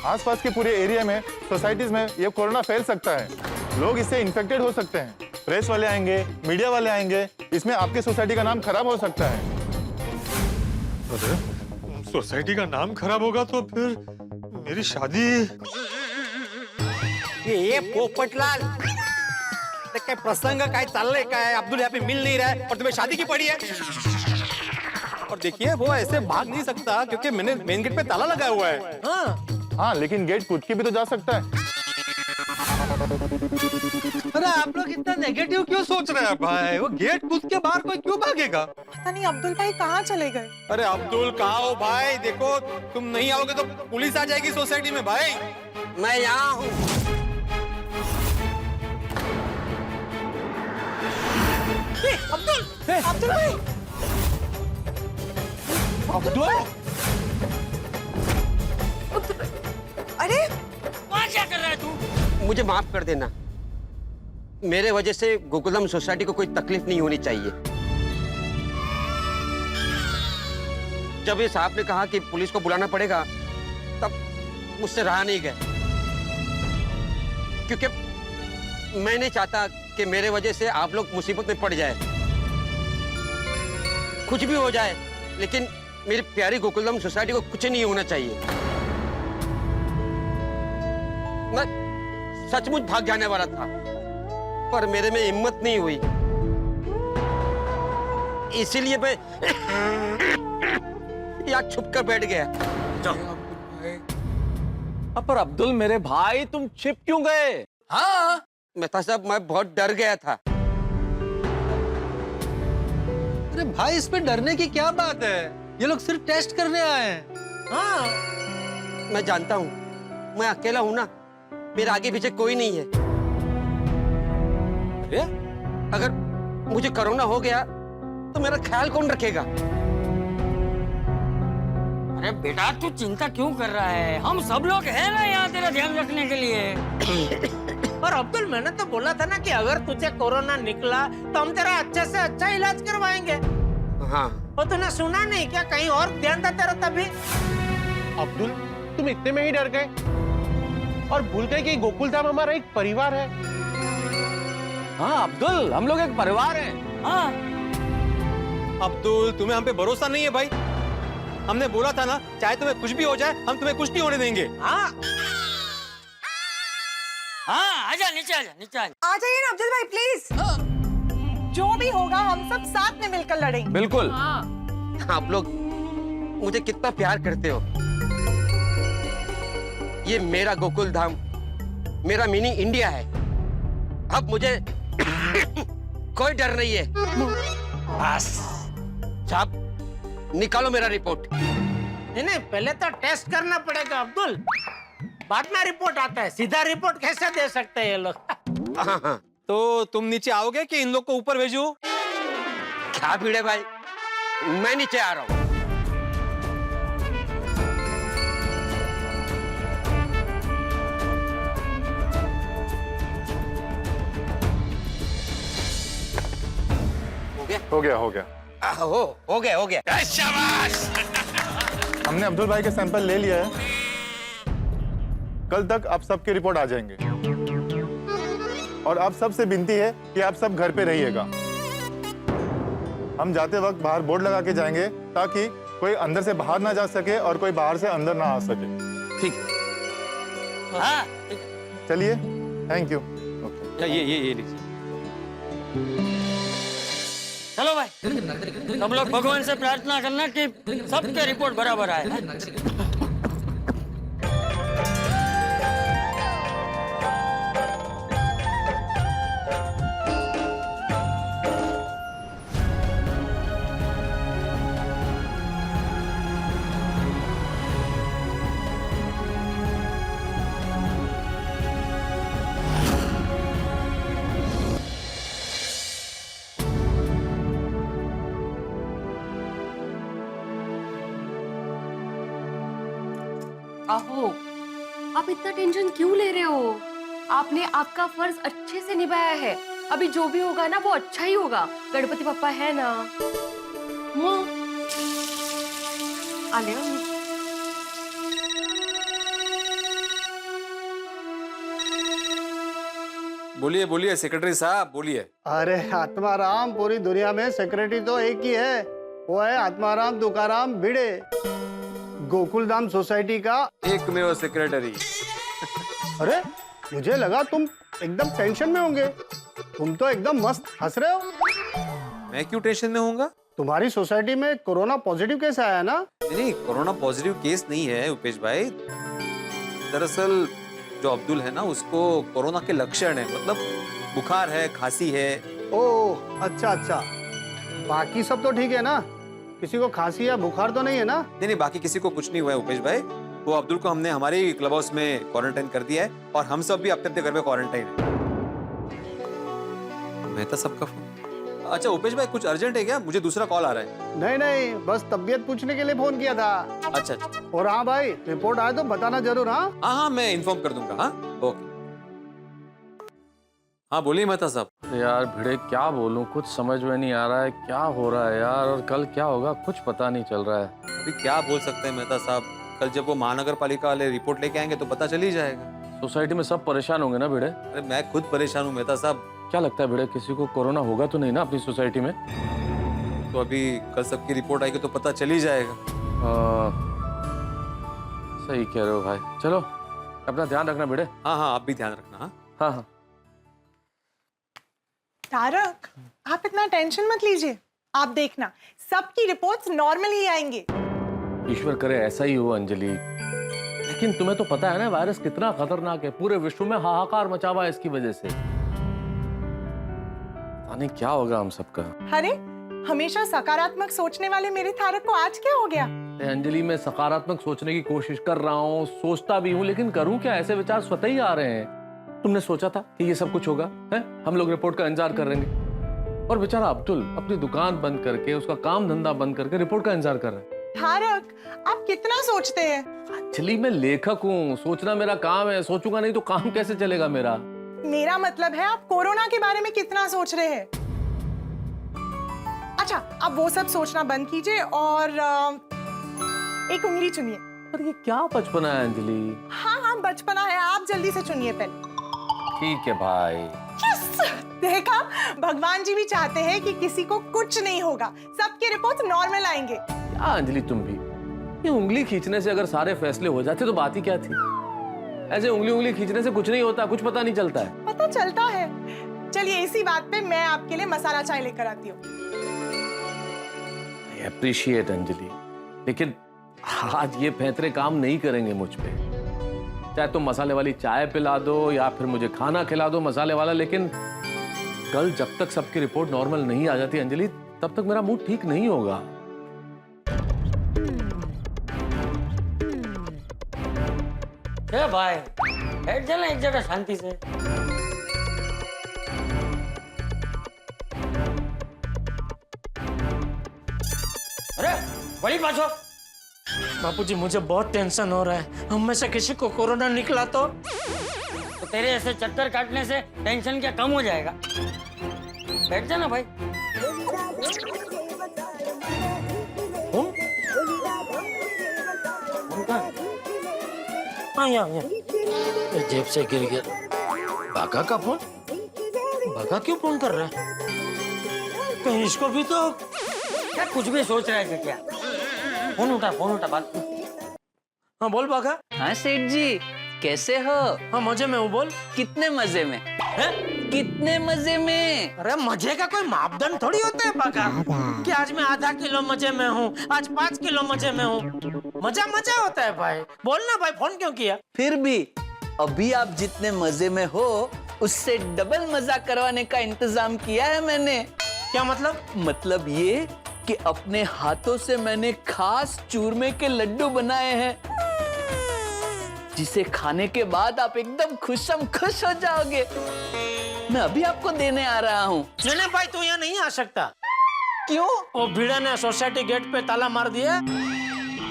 आसपास के पूरे एरिया में, सोसाइटीज में ये कोरोना फैल सकता है, लोग इससे इन्फेक्टेड हो सकते हैं। प्रेस वाले आएंगे, मीडिया वाले आएंगे, इसमें आपकी सोसाइटी का नाम खराब हो सकता है। सोसाइटी का नाम खराब होगा तो फिर मेरी शादी। ये पोपटलाल, काय प्रसंग काय चाललंय काय? अब्दुल यहाँ पे मिल नहीं रहा है और तुम्हें शादी की पड़ी है। और देखिए वो ऐसे भाग नहीं सकता क्योंकि मैंने मेन गेट पे ताला लगाया हुआ है। हाँ लेकिन गेट कूद के भी तो जा सकता है। अरे आप लोग इतना नेगेटिव क्यों सोच रहे हैं भाई? वो गेट कूद के बाहर कोई क्यों भागेगा? पता नहीं अब्दुल भाई कहाँ चले गए। अरे अब्दुल कहाँ हो भाई? देखो तुम नहीं आओगे तो पुलिस आ जाएगी सोसाइटी में भाई। मैं यहाँ हूँ। अब्दुल भाई। अब्दुल अरे वहाँ क्या कर रहा है तू? मुझे माफ कर देना, मेरे वजह से गोकुलधाम सोसाइटी को कोई तकलीफ नहीं होनी चाहिए। जब इस साहब ने कहा कि पुलिस को बुलाना पड़ेगा तब मुझसे रहा नहीं गया, क्योंकि मैं नहीं चाहता कि मेरे वजह से आप लोग मुसीबत में पड़ जाए। कुछ भी हो जाए लेकिन मेरी प्यारी गोकुलधाम सोसाइटी को कुछ नहीं होना चाहिए। मैं सचमुच भाग जाने वाला था पर मेरे में हिम्मत नहीं हुई, इसीलिए मैं यहाँ छुप कर बैठ गया। पर अब्दुल मेरे भाई तुम छिप क्यों गए? हाँ मेहता साहब मैं बहुत डर गया था। अरे भाई इसमें डरने की क्या बात है? ये लोग सिर्फ टेस्ट करने आए हैं। हाँ मैं जानता हूँ, मैं अकेला हूँ ना, मेरे आगे पीछे कोई नहीं है। अगर मुझे कोरोना हो गया तो मेरा ख्याल कौन रखेगा? अरे बेटा तू चिंता क्यों कर रहा है? हम सब लोग हैं ना यहाँ तेरा ध्यान रखने के लिए। और अब्दुल मैंने तो बोला था ना कि अगर तुझे कोरोना निकला तो हम तेरा अच्छे से अच्छा इलाज करवाएंगे। हाँ और तूने सुना नहीं क्या? कहीं और ध्यान था तेरा तभी। अब्दुल तुम इतने में ही डर गए और भूल गए कि गोकुलधाम हमारा एक परिवार है। हाँ अब्दुल हम लोग एक परिवार हैं। हाँ अब्दुल तुम्हें हम पे भरोसा नहीं है भाई। हमने बोला था ना चाहे तुम्हें कुछ भी हो जाए हम तुम्हें कुछ नहीं होने देंगे। हाँ हाँ आजा नीचे, आजा नीचे आजा। आ जाइए ना अब्दुल भाई प्लीज। जो भी होगा हम सब साथ में मिलकर लड़ेंगे। बिल्कुल। आप लोग मुझे कितना प्यार करते हो। ये मेरा गोकुलधाम, मेरा मिनी इंडिया है। अब मुझे कोई डर नहीं है। बस साहब निकालो मेरा रिपोर्ट। नहीं पहले तो टेस्ट करना पड़ेगा अब्दुल, बाद में रिपोर्ट आता है। सीधा रिपोर्ट कैसे दे सकते हैं ये लोग? हाँ। तो तुम नीचे आओगे कि इन लोग को ऊपर भेजूं? क्या भीड़ है भाई, मैं नीचे आ रहा हूँ। हो गया हो गया हो गया। शाबाश। हमने अब्दुल भाई के सैंपल ले लिया है, कल तक आप सबकी रिपोर्ट आ जाएंगे। और आप सबसे विनती है कि आप सब घर पे रहिएगा। हम जाते वक्त बाहर बोर्ड लगा के जाएंगे ताकि कोई अंदर से बाहर ना जा सके और कोई बाहर से अंदर ना आ सके। ठीक हाँ चलिए थैंक यू। ये लीजिए। चलो भाई सब लोग भगवान से प्रार्थना करना कि सबके रिपोर्ट बराबर आए। अहो, आप इतना टेंशन क्यों ले रहे हो? आपने आपका फर्ज अच्छे से निभाया है। अभी जो भी होगा ना वो अच्छा ही होगा। गणपति पप्पा है ना। आ ले आओ। बोलिए बोलिए सेक्रेटरी साहब बोलिए। अरे आत्माराम, पूरी दुनिया में सेक्रेटरी तो एक ही है, वो है आत्माराम तुकाराम भिड़े, गोकुलधाम सोसाइटी का एकमेव सेक्रेटरी। अरे मुझे लगा तुम एकदम टेंशन में होंगे, तुम तो एकदम मस्त हंस रहे हो। मैं क्यों टेंशन में होऊंगा? तुम्हारी सोसाइटी में कोरोना पॉजिटिव केस आया ना? नहीं, कोरोना पॉजिटिव केस नहीं है उपेश भाई। दरअसल जो अब्दुल है ना, उसको कोरोना के लक्षण है, मतलब बुखार है, खांसी है। ओह अच्छा अच्छा, बाकी सब तो ठीक है ना? किसी को खांसी या बुखार तो नहीं है ना? नहीं, बाकी किसी को कुछ नहीं हुआ है उपेश भाई। वो अब्दुल को हमने हमारे क्लब हाउस में क्वारंटाइन कर दिया है और हम सब भी अपने अपने घर में क्वारंटाइन है। मेहता साहब का फोन। अच्छा उपेश भाई, कुछ अर्जेंट है क्या? मुझे दूसरा कॉल आ रहा है। नहीं नहीं, बस तबीयत पूछने के लिए फोन किया था। अच्छा अच्छा। और हाँ भाई, रिपोर्ट आए तो बताना जरूर। हाँ हाँ, मैं इन्फॉर्म कर दूंगा। हाँ ओके। हाँ बोलिए मेहता साहब। यार भिड़े क्या बोलूं, कुछ समझ में नहीं आ रहा है क्या हो रहा है यार, और कल क्या होगा कुछ पता नहीं चल रहा है। अभी क्या बोल सकते हैं मेहता साहब, कल जब वो महानगर पालिका वाले रिपोर्ट लेके आएंगे तो पता चल ही जाएगा। सोसाइटी में सब परेशान होंगे ना भिड़े? अरे मैं खुद परेशान हूँ मेहता साहब। क्या लगता है भिड़े, किसी को कोरोना होगा तो नहीं ना अपनी सोसाइटी में? तो अभी कल सबकी रिपोर्ट आएगी तो पता चल ही जाएगा। सही कह रहे हो भाई। चलो अपना ध्यान रखना भिड़े। हाँ हाँ, आप भी ध्यान रखना। हाँ हाँ हाँ। तारक, आप इतना टेंशन मत लीजिए, आप देखना सबकी रिपोर्ट्स नॉर्मल ही आएंगे। ईश्वर करे ऐसा ही हो अंजलि, लेकिन तुम्हें तो पता है ना वायरस कितना खतरनाक है, पूरे विश्व में हाहाकार मचा हुआ है इसकी वजह से। पता नहीं क्या होगा हम सबका। अरे हमेशा सकारात्मक सोचने वाले मेरे तारक को आज क्या हो गया? अंजलि मैं सकारात्मक सोचने की कोशिश कर रहा हूँ, सोचता भी हूँ, लेकिन करूँ क्या? ऐसे विचार स्वतः ही आ रहे हैं। तुमने सोचा था कि ये सब कुछ होगा है? हम लोग रिपोर्ट का इंतजार कर रहे हैं, और बेचारा अब्दुल अपनी दुकान बंद करके, उसका काम धंधा बंद करके रिपोर्ट का इंतजार कर रहा है। तारक, आप कितना सोचते हैं? एक्चुअली मैं लेखक हूँ, सोचना मेरा काम है, सोचूंगा नहीं तो काम कैसे चलेगा मेरा? मेरा मतलब है आप कोरोना के बारे में कितना सोच रहे हैं। अच्छा, अब वो सब सोचना बंद कीजिए और एक उंगली चुनिए। पर ये क्या बचपना है अंजलि? हाँ हाँ बचपना है, आप जल्दी से चुनिए पहले। ठीक है भाई। यस, देखा, भगवान जी भी चाहते हैं कि किसी को कुछ नहीं होगा, सबके रिपोर्ट नॉर्मल आएंगे। क्या अंजलि तुम भी, ये उंगली खींचने से अगर सारे फैसले हो जाते तो बात ही क्या थी? ऐसे उंगली खींचने से कुछ नहीं होता, कुछ पता नहीं चलता है। पता चलता है। चलिए इसी बात पे मैं आपके लिए मसाला चाय लेकर आती हूँ। आई अप्रिशिएट अंजलि, लेकिन आज ये पैंतरे काम नहीं करेंगे मुझ पे। चाहे तुम मसाले वाली चाय पिला दो या फिर मुझे खाना खिला दो मसाले वाला, लेकिन कल जब तक सबकी रिपोर्ट नॉर्मल नहीं आ जाती अंजलि, तब तक मेरा मूड ठीक नहीं होगा। भाई बैठ जाना एक जगह शांति से। अरे बड़ी पाछो। बापूजी मुझे बहुत टेंशन हो रहा है, हम में से किसी को कोरोना निकला तो तेरे ऐसे चक्कर काटने से टेंशन क्या कम हो जाएगा? बैठ जाना भाई। हाँ यहाँ जेब से गिर गया। बागा का फोन? बागा क्यों फोन कर रहा है? कहीं इसको भी तो क्या कुछ भी सोच रहा है क्या? फोन उठा बात। हाँ बोल बागा। हाँ सेठ जी, कैसे हो? हाँ मजे में हूँ, बोल। कितने मजे में? है? कितने मजे में? अरे मजे का कोई मापदंड थोड़ी होता है बाका कि आज मैं आधा किलो मजे में हूँ, आज 5 किलो मजे में हूँ। मजा मजा होता है भाई। बोलना भाई, फोन क्यों किया? फिर भी अभी आप जितने मजे में हो उससे डबल मजा करवाने का इंतजाम किया है मैंने। क्या मतलब? मतलब ये कि अपने हाथों से मैंने खास चूरमे के लड्डू बनाए हैं, जिसे खाने के बाद आप एकदम खुश हो जाओगे। मैं अभी आपको देने आ रहा हूँ। नहीं भाई, तू यहाँ नहीं आ सकता। क्यों? वो भीड़ा ने सोसाइटी गेट पे ताला मार दिया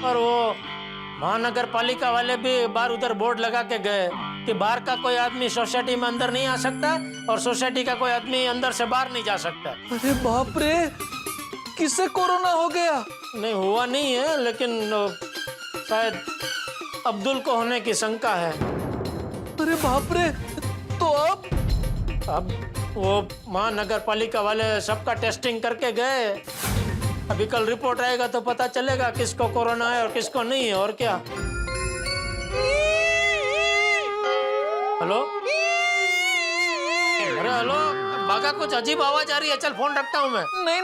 और वो महानगर पालिका वाले भी बाहर उधर बोर्ड लगा के गए कि बाहर का कोई आदमी सोसाइटी में अंदर नहीं आ सकता और सोसाइटी का कोई आदमी अंदर से बाहर नहीं जा सकता। अरे बाप रे, किसे कोरोना हो गया? नहीं हुआ नहीं है, लेकिन शायद अब्दुल को होने की शंका है। अरे बाप रे, तो अब वो महानगर पालिका वाले सबका टेस्टिंग करके गए। अभी कल रिपोर्ट आएगा तो पता चलेगा किसको कोरोना है और किसको नहीं है। और क्या? हेलो, अरे हेलो बागा, कुछ अजीब आवाज आ रही है। चल फोन रखता हूँ मैं। नहीं,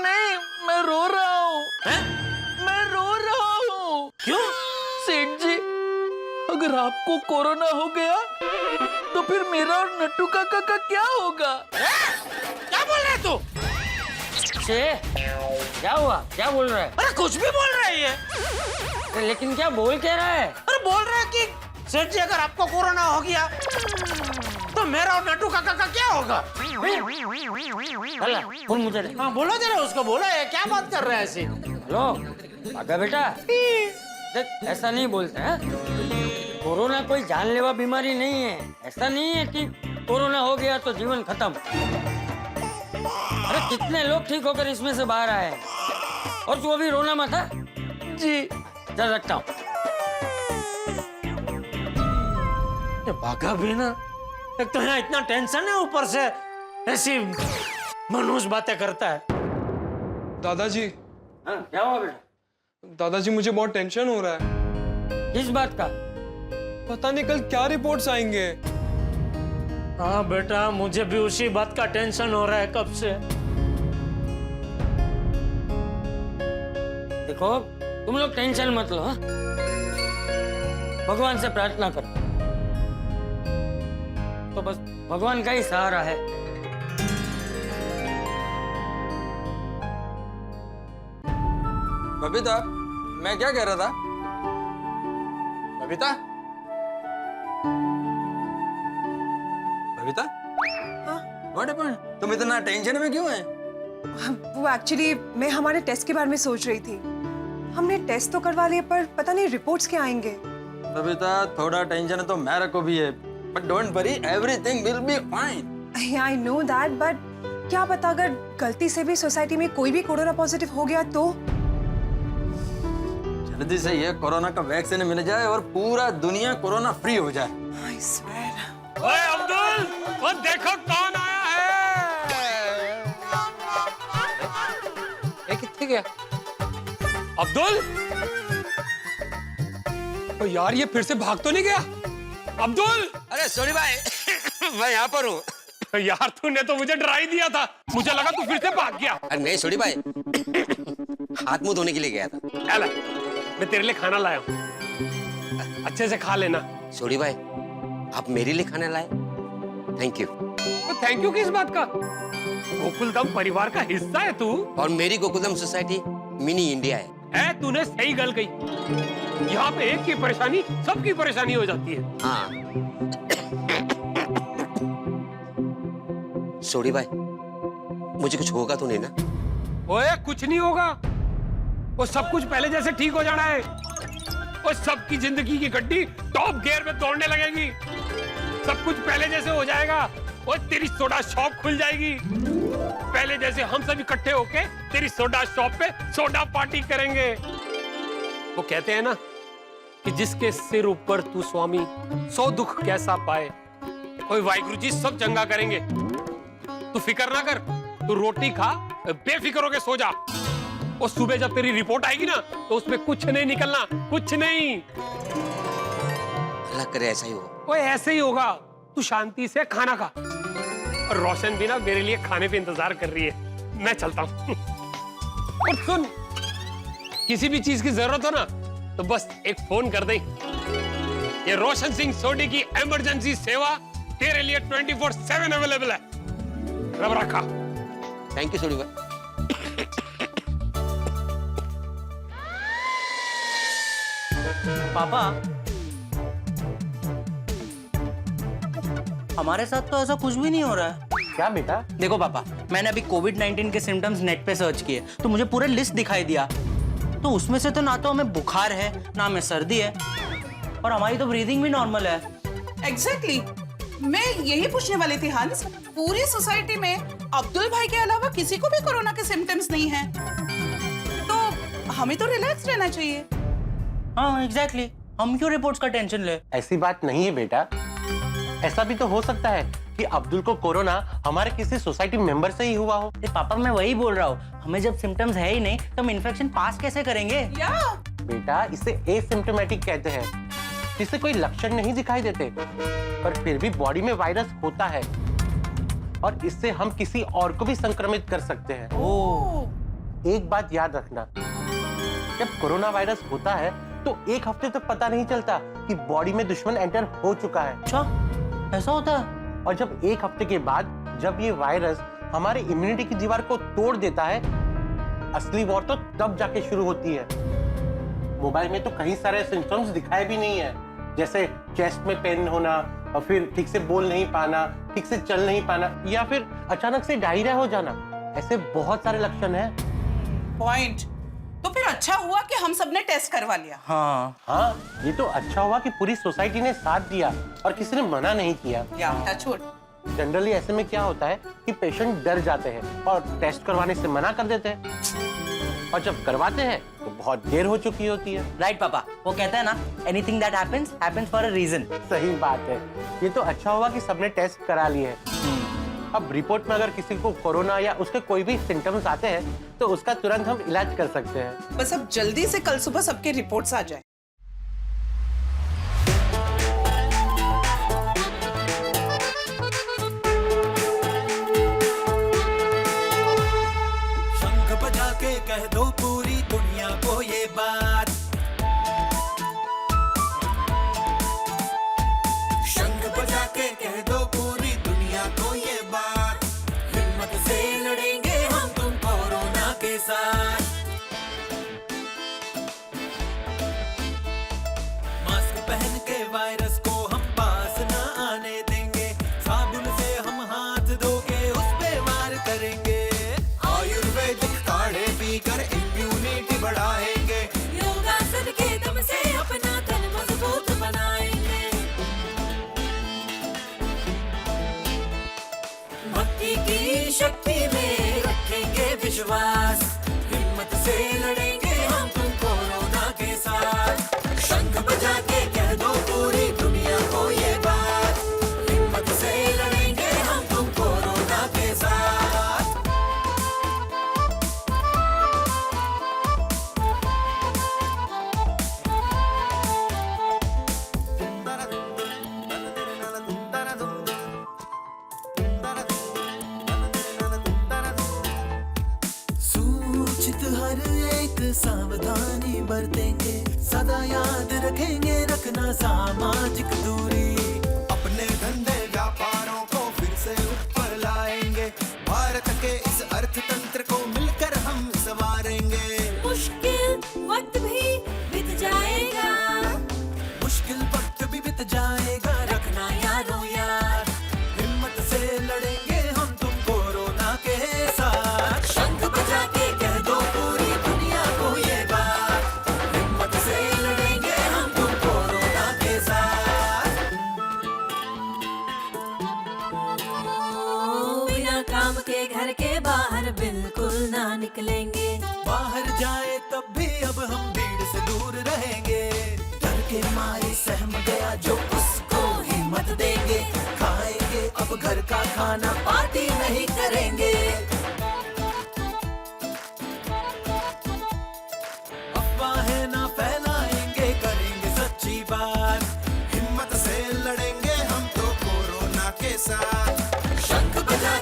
मैं रो रहा हूँ। मैं रो रहा हूँ। क्यों? सेठ जी, अगर आपको कोरोना हो गया तो फिर मेरा और नट्टू काका का क्या होगा? क्या बोल रहा है तू? क्या हुआ? क्या बोल रहा है? अरे कुछ भी बोल रहा है ये। लेकिन क्या बोल क्या रहा है? अरे बोल रहा है कि सेठ जी अगर आपको कोरोना हो गया तो मेरा और नट्टू काका का क्या होगा? फोन मुझे दे। हाँ बोलो जरा उसको, बोलो ये क्या बात कर रहा है ऐसे? हेलो बागा बेटा, देख ऐसा नहीं बोलते हैं। कोरोना कोई जानलेवा बीमारी नहीं है। ऐसा नहीं है कि कोरोना हो गया तो जीवन खत्म। अरे कितने लोग ठीक होकर इसमें से बाहर आए हैं। और तू अभी रोना मत है जी। चल रखता हूँ। भागा भी ना, एक तो यहाँ इतना टेंशन है, ऊपर से ऐसी मनुष्य बातें करता है। दादाजी। क्या हुआ बेटा? दादाजी मुझे बहुत टेंशन हो रहा है। किस बात का? पता नहीं कल क्या रिपोर्ट्स आएंगे। हाँ बेटा, मुझे भी उसी बात का टेंशन हो रहा है कब से। देखो तुम लोग टेंशन मत लो, हाँ? भगवान से प्रार्थना करो, तो बस भगवान का ही सहारा है। बबीता, मैं क्या कह रहा था? बबीता? बबीता? What happened? तुम इतना टेंशन में क्यों है? वो एक्चुअली मैं हमारे टेस्ट के बारे में सोच रही थी। हमने टेस्ट तो करवा लिए पर पता नहीं रिपोर्ट्स क्या आएंगे। बबीता, थोड़ा टेंशन तो मेरे को भी है, but don't worry, everything will be fine. I know that, but क्या पता अगर गलती से भी सोसाइटी में कोई भी कोरोना पॉजिटिव हो गया तो? जल्दी से ये कोरोना का वैक्सीन मिल जाए और पूरा दुनिया कोरोना फ्री हो जाए। I swear. ओए अब्दुल, वो देखो कौन आया है। ये कितने गया? अब्दुल? ओ यार, ये फिर से भाग तो नहीं गया? अब्दुल! अरे सॉरी भाई, मैं यहाँ पर हूँ। यार तूने तो मुझे डरा ही दिया था, मुझे लगा तू फिर से भाग गया। अरे नहीं सॉरी भाई, हाथ मुंह धोने के लिए गया था। चल, मैं तेरे लिए खाना लाया हूँ, अच्छे से खा लेना। सॉरी भाई, आप मेरे लिए खाना लाए, थैंक यू। तो थैंक यू किस बात का? गोकुलधाम परिवार का हिस्सा है तू। और मेरी गोकुलधाम सोसाइटी मिनी इंडिया है। तूने सही गल कही। यहाँ पे एक की परेशानी सबकी परेशानी हो जाती है। हाँ। सॉरी भाई, मुझे कुछ होगा तो नहीं ना? ओए कुछ नहीं होगा, वो सब कुछ पहले जैसे ठीक हो जाना है। और सबकी जिंदगी की गड्डी टॉप गियर में दौड़ने लगेगी। सब कुछ पहले जैसे हो जाएगा और तेरी सोडा शॉप खुल जाएगी। पहले जैसे हम सब इकट्ठे होके तेरी सोडा शॉप पे सोडा पार्टी करेंगे। वो कहते हैं ना कि जिसके सिर ऊपर तू स्वामी, सौ दुख कैसा पाए। ओए वाहिगुरु जी सब चंगा करेंगे। तू फिक्र ना कर, तू रोटी खा, बेफिक्र होके सो जा। और सुबह जब तेरी रिपोर्ट आएगी ना तो उसमें कुछ नहीं निकलना, कुछ नहीं। अल्लाह करे ऐसा ही हो। ओए ऐसे ही होगा। तू शांति से खाना खा और रोशन भी ना मेरे लिए खाने पे इंतजार कर रही है। मैं चलता हूँ। और सुन, किसी भी चीज की जरूरत हो ना तो बस एक फोन कर दे। ये रोशन सिंह सोडी की इमरजेंसी सेवा तेरे लिए 24/7 अवेलेबल है। रब रखा। थैंक यू सोडी भाई। पापा, हमारे साथ तो ऐसा कुछ भी नहीं हो रहा है। क्या बेटा? देखो पापा, मैंने अभी कोविड-19 के सिम्टम्स नेट पे सर्च किए तो मुझे पूरा लिस्ट दिखाई दिया। तो उसमें से तो ना तो हमें बुखार है ना हमें सर्दी है और हमारी तो ब्रीदिंग भी नॉर्मल है। एग्जैक्टली मैं यही पूछने वाली थी हंस। पूरी सोसाइटी में अब्दुल भाई के अलावा किसी को भी कोरोना के सिम्टम्स नहीं हैं। तो हमें तो रिलैक्स रहना चाहिए। हाँ एग्जैक्टली, हम क्यों रिपोर्ट्स का टेंशन ले? ऐसी बात नहीं है बेटा। ऐसा भी तो हो सकता है कि अब्दुल को कोरोना हमारे किसी सोसाइटी मेंबर से ही हुआ हो। पापा मैं वही बोल रहा हूँ, हमें जब सिम्टम्स है ही नहीं तो हम इन्फेक्शन पास कैसे करेंगे? बेटा इसे एसिम्प्टोमेटिक कहते हैं, जिससे कोई लक्षण नहीं दिखाई देते पर फिर भी बॉडी में वायरस होता है और इससे हम किसी और को भी संक्रमित कर सकते हैं। एक बात याद रखना, जब कोरोना वायरस होता है तो एक हफ्ते तक पता नहीं चलता कि बॉडी में दुश्मन एंटर हो चुका है। अच्छा, ऐसा होता है? और जब एक हफ्ते के बाद जब ये वायरस हमारे इम्यूनिटी की दीवार को तोड़ देता है, असली वॉर तो तब जाके शुरू होती है। मोबाइल में तो कई सारे सिम्टम्स दिखाए भी नहीं है, जैसे चेस्ट में पेन होना और फिर ठीक से बोल नहीं पाना, ठीक से चल नहीं पाना या फिर अचानक से डायरिया हो जाना। ऐसे बहुत सारे लक्षण हैं। पॉइंट। तो फिर अच्छा हुआ कि हम सबने टेस्ट करवा लिया। हाँ, ये तो अच्छा हुआ कि पूरी सोसाइटी ने साथ दिया और किसी ने मना नहीं किया। जनरली ऐसे में क्या होता है कि पेशेंट डर जाते हैं और टेस्ट करवाने से मना कर देते हैं और जब करवाते हैं तो बहुत देर हो चुकी होती है। राइट पापा, वो कहते हैं ना, anything that happens happens for a reason. सही बात है। ये तो अच्छा हुआ कि सबने टेस्ट करा लिए हैं। अब रिपोर्ट में अगर किसी को कोरोना या उसके कोई भी सिम्टम्स आते हैं तो उसका तुरंत हम इलाज कर सकते हैं। बस अब जल्दी से कल सुबह सबके रिपोर्ट्स आ जाए। शंख बजा के कह दो पूरी दुनिया को ये बात। शंख बजा के कह दो पूरी दुनिया को ये बात। हिम्मत से लड़ेंगे हम तुम कोरोना के साथ। मास्क पहन के वायरस को हम पास ना आने देंगे। साबुन से हम हाथ धो के उस पे वार करेंगे। आयुर्वेदिक काढ़े पीकर इम्यूनिटी बढ़ाएंगे। योगासन के दम से अपना तन मजबूत बनाएंगे। भक्ति की शक्ति में रखेंगे विश्वास। हिम्मत से लड़ेंगे हम तुम कोरोना के साथ। शंख बजा के कह दो पूरी दुनिया को ये बात। हिम्मत से लड़ेंगे हम तुम कोरोना के साथ। सूचित हर एक सावधानी बरतेंगे। सदा याद रखेंगे रखना सामाजिक दूरी। अपने धंधे व्यापारों को फिर से ऊपर लाएंगे। भारत के इस अर्थतंत्र को मिलकर हम संवारेंगे। मुश्किल वक्त भी बीत जाएगा। मुश्किल वक्त भी बीत जाएगा, रखना यारों यार। हिम्मत से लड़ेंगे हम तुम कोरोना के साथ। शंख बजा के कह दो पूरी दुनिया को ये बात। हिम्मत से लड़ेंगे हम तुम कोरोना के साथ। बिना काम के घर के बाहर बिल्कुल ना निकलेंगे। बाहर जाए तब भी अब हम भीड़ से दूर रहेंगे। डर के मारे सहम गया जो उसको हिम्मत देंगे। खाएंगे अब घर का खाना, पार्टी नहीं करेंगे। अफवाहें ना फैलाएंगे, करेंगे सच्ची बात। हिम्मत से लड़ेंगे हम तो कोरोना के साथ। शंख बजा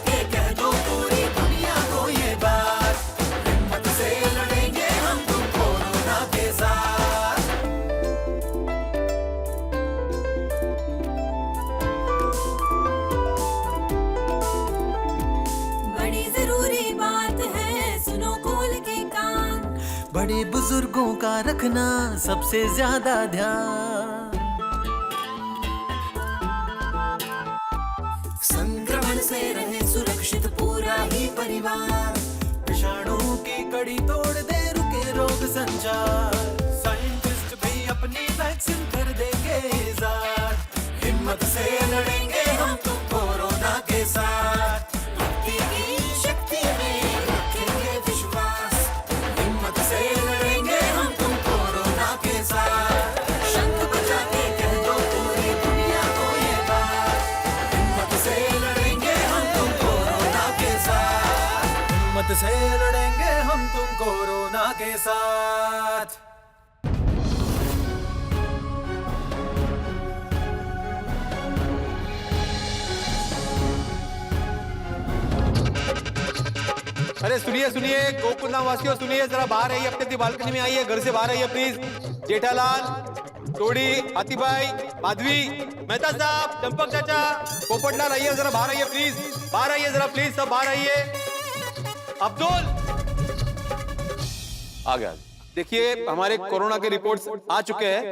बड़े बुजुर्गों का रखना सबसे ज्यादा ध्यान। संक्रमण से रहे सुरक्षित पूरा ही परिवार, विषाणु की कड़ी तोड़ दे रुके रोग संचार। साइंटिस्ट भी अपनी वैक्सीन कर देंगे इजाद, हिम्मत से लड़ेंगे हम तो कोरोना के साथ। भक्ति की शक्ति में रखेंगे विश्वास, हिम्मत से लड़ेंगे हम तुम कोरोना के साथ। शंख बजा के कह दो पूरी दुनिया को ये बात, हिम्मत से लड़ेंगे हम तुम कोरोना के साथ। हिम्मत से लड़ेंगे हम तुम कोरोना के साथ। अरे सुनिए सुनिए, गोकुलधाम वासियों सुनिए, जरा बाहर आइए, अपनी बालकनी में आइए, घर से बाहर आइए प्लीज। जेठालाल, तोड़ी, हाथीभाई, माधवी, मेहता साहब, चंपक चाचा, पोपटलाल, आइए जरा बाहर आइए प्लीज, बाहर आइए जरा प्लीज, सब बाहर आइए। अब्दुल आ गया। देखिए हमारे कोरोना के रिपोर्ट्स आ चुके हैं।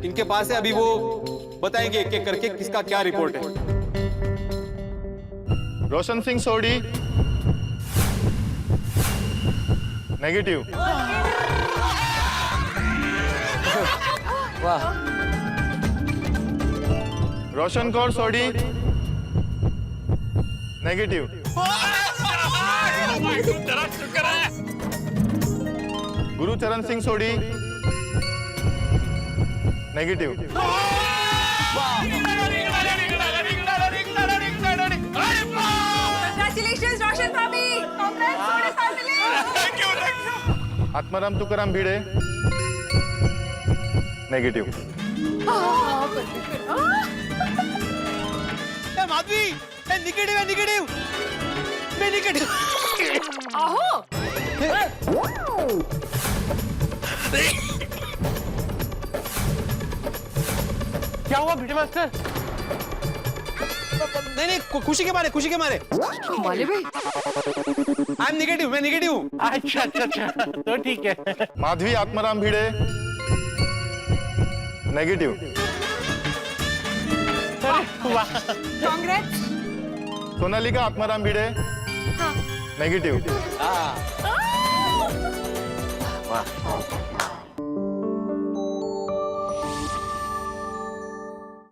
इनके पास है, अभी वो बताएंगे एक एक करके किसका क्या रिपोर्ट है। रोशन सिंह सोडी नेगेटिव। वाह। रोशन कौर सोडी नेगेटिव। शुक्र है। Gurucharan Singh Sodhi negative. Congratulations, Roshan Bhabhi. Congrats, Sode family. Thank you. Atmaram Tukaram Bhide negative. Madhavi, negative है, निगेटिव, मैं निगेटिव। आहो। क्या हुआ भिड़े मास्टर? नहीं, खुशी के मारे, खुशी के मारे। माले भाई, आई एम निगेटिव, मैं निगेटिव हूँ। अच्छा अच्छा अच्छा, तो ठीक है। माधवी आत्माराम भिड़े नेगेटिव। कांग्रेस। सोनालिका आत्माराम भिड़े नेगेटिव।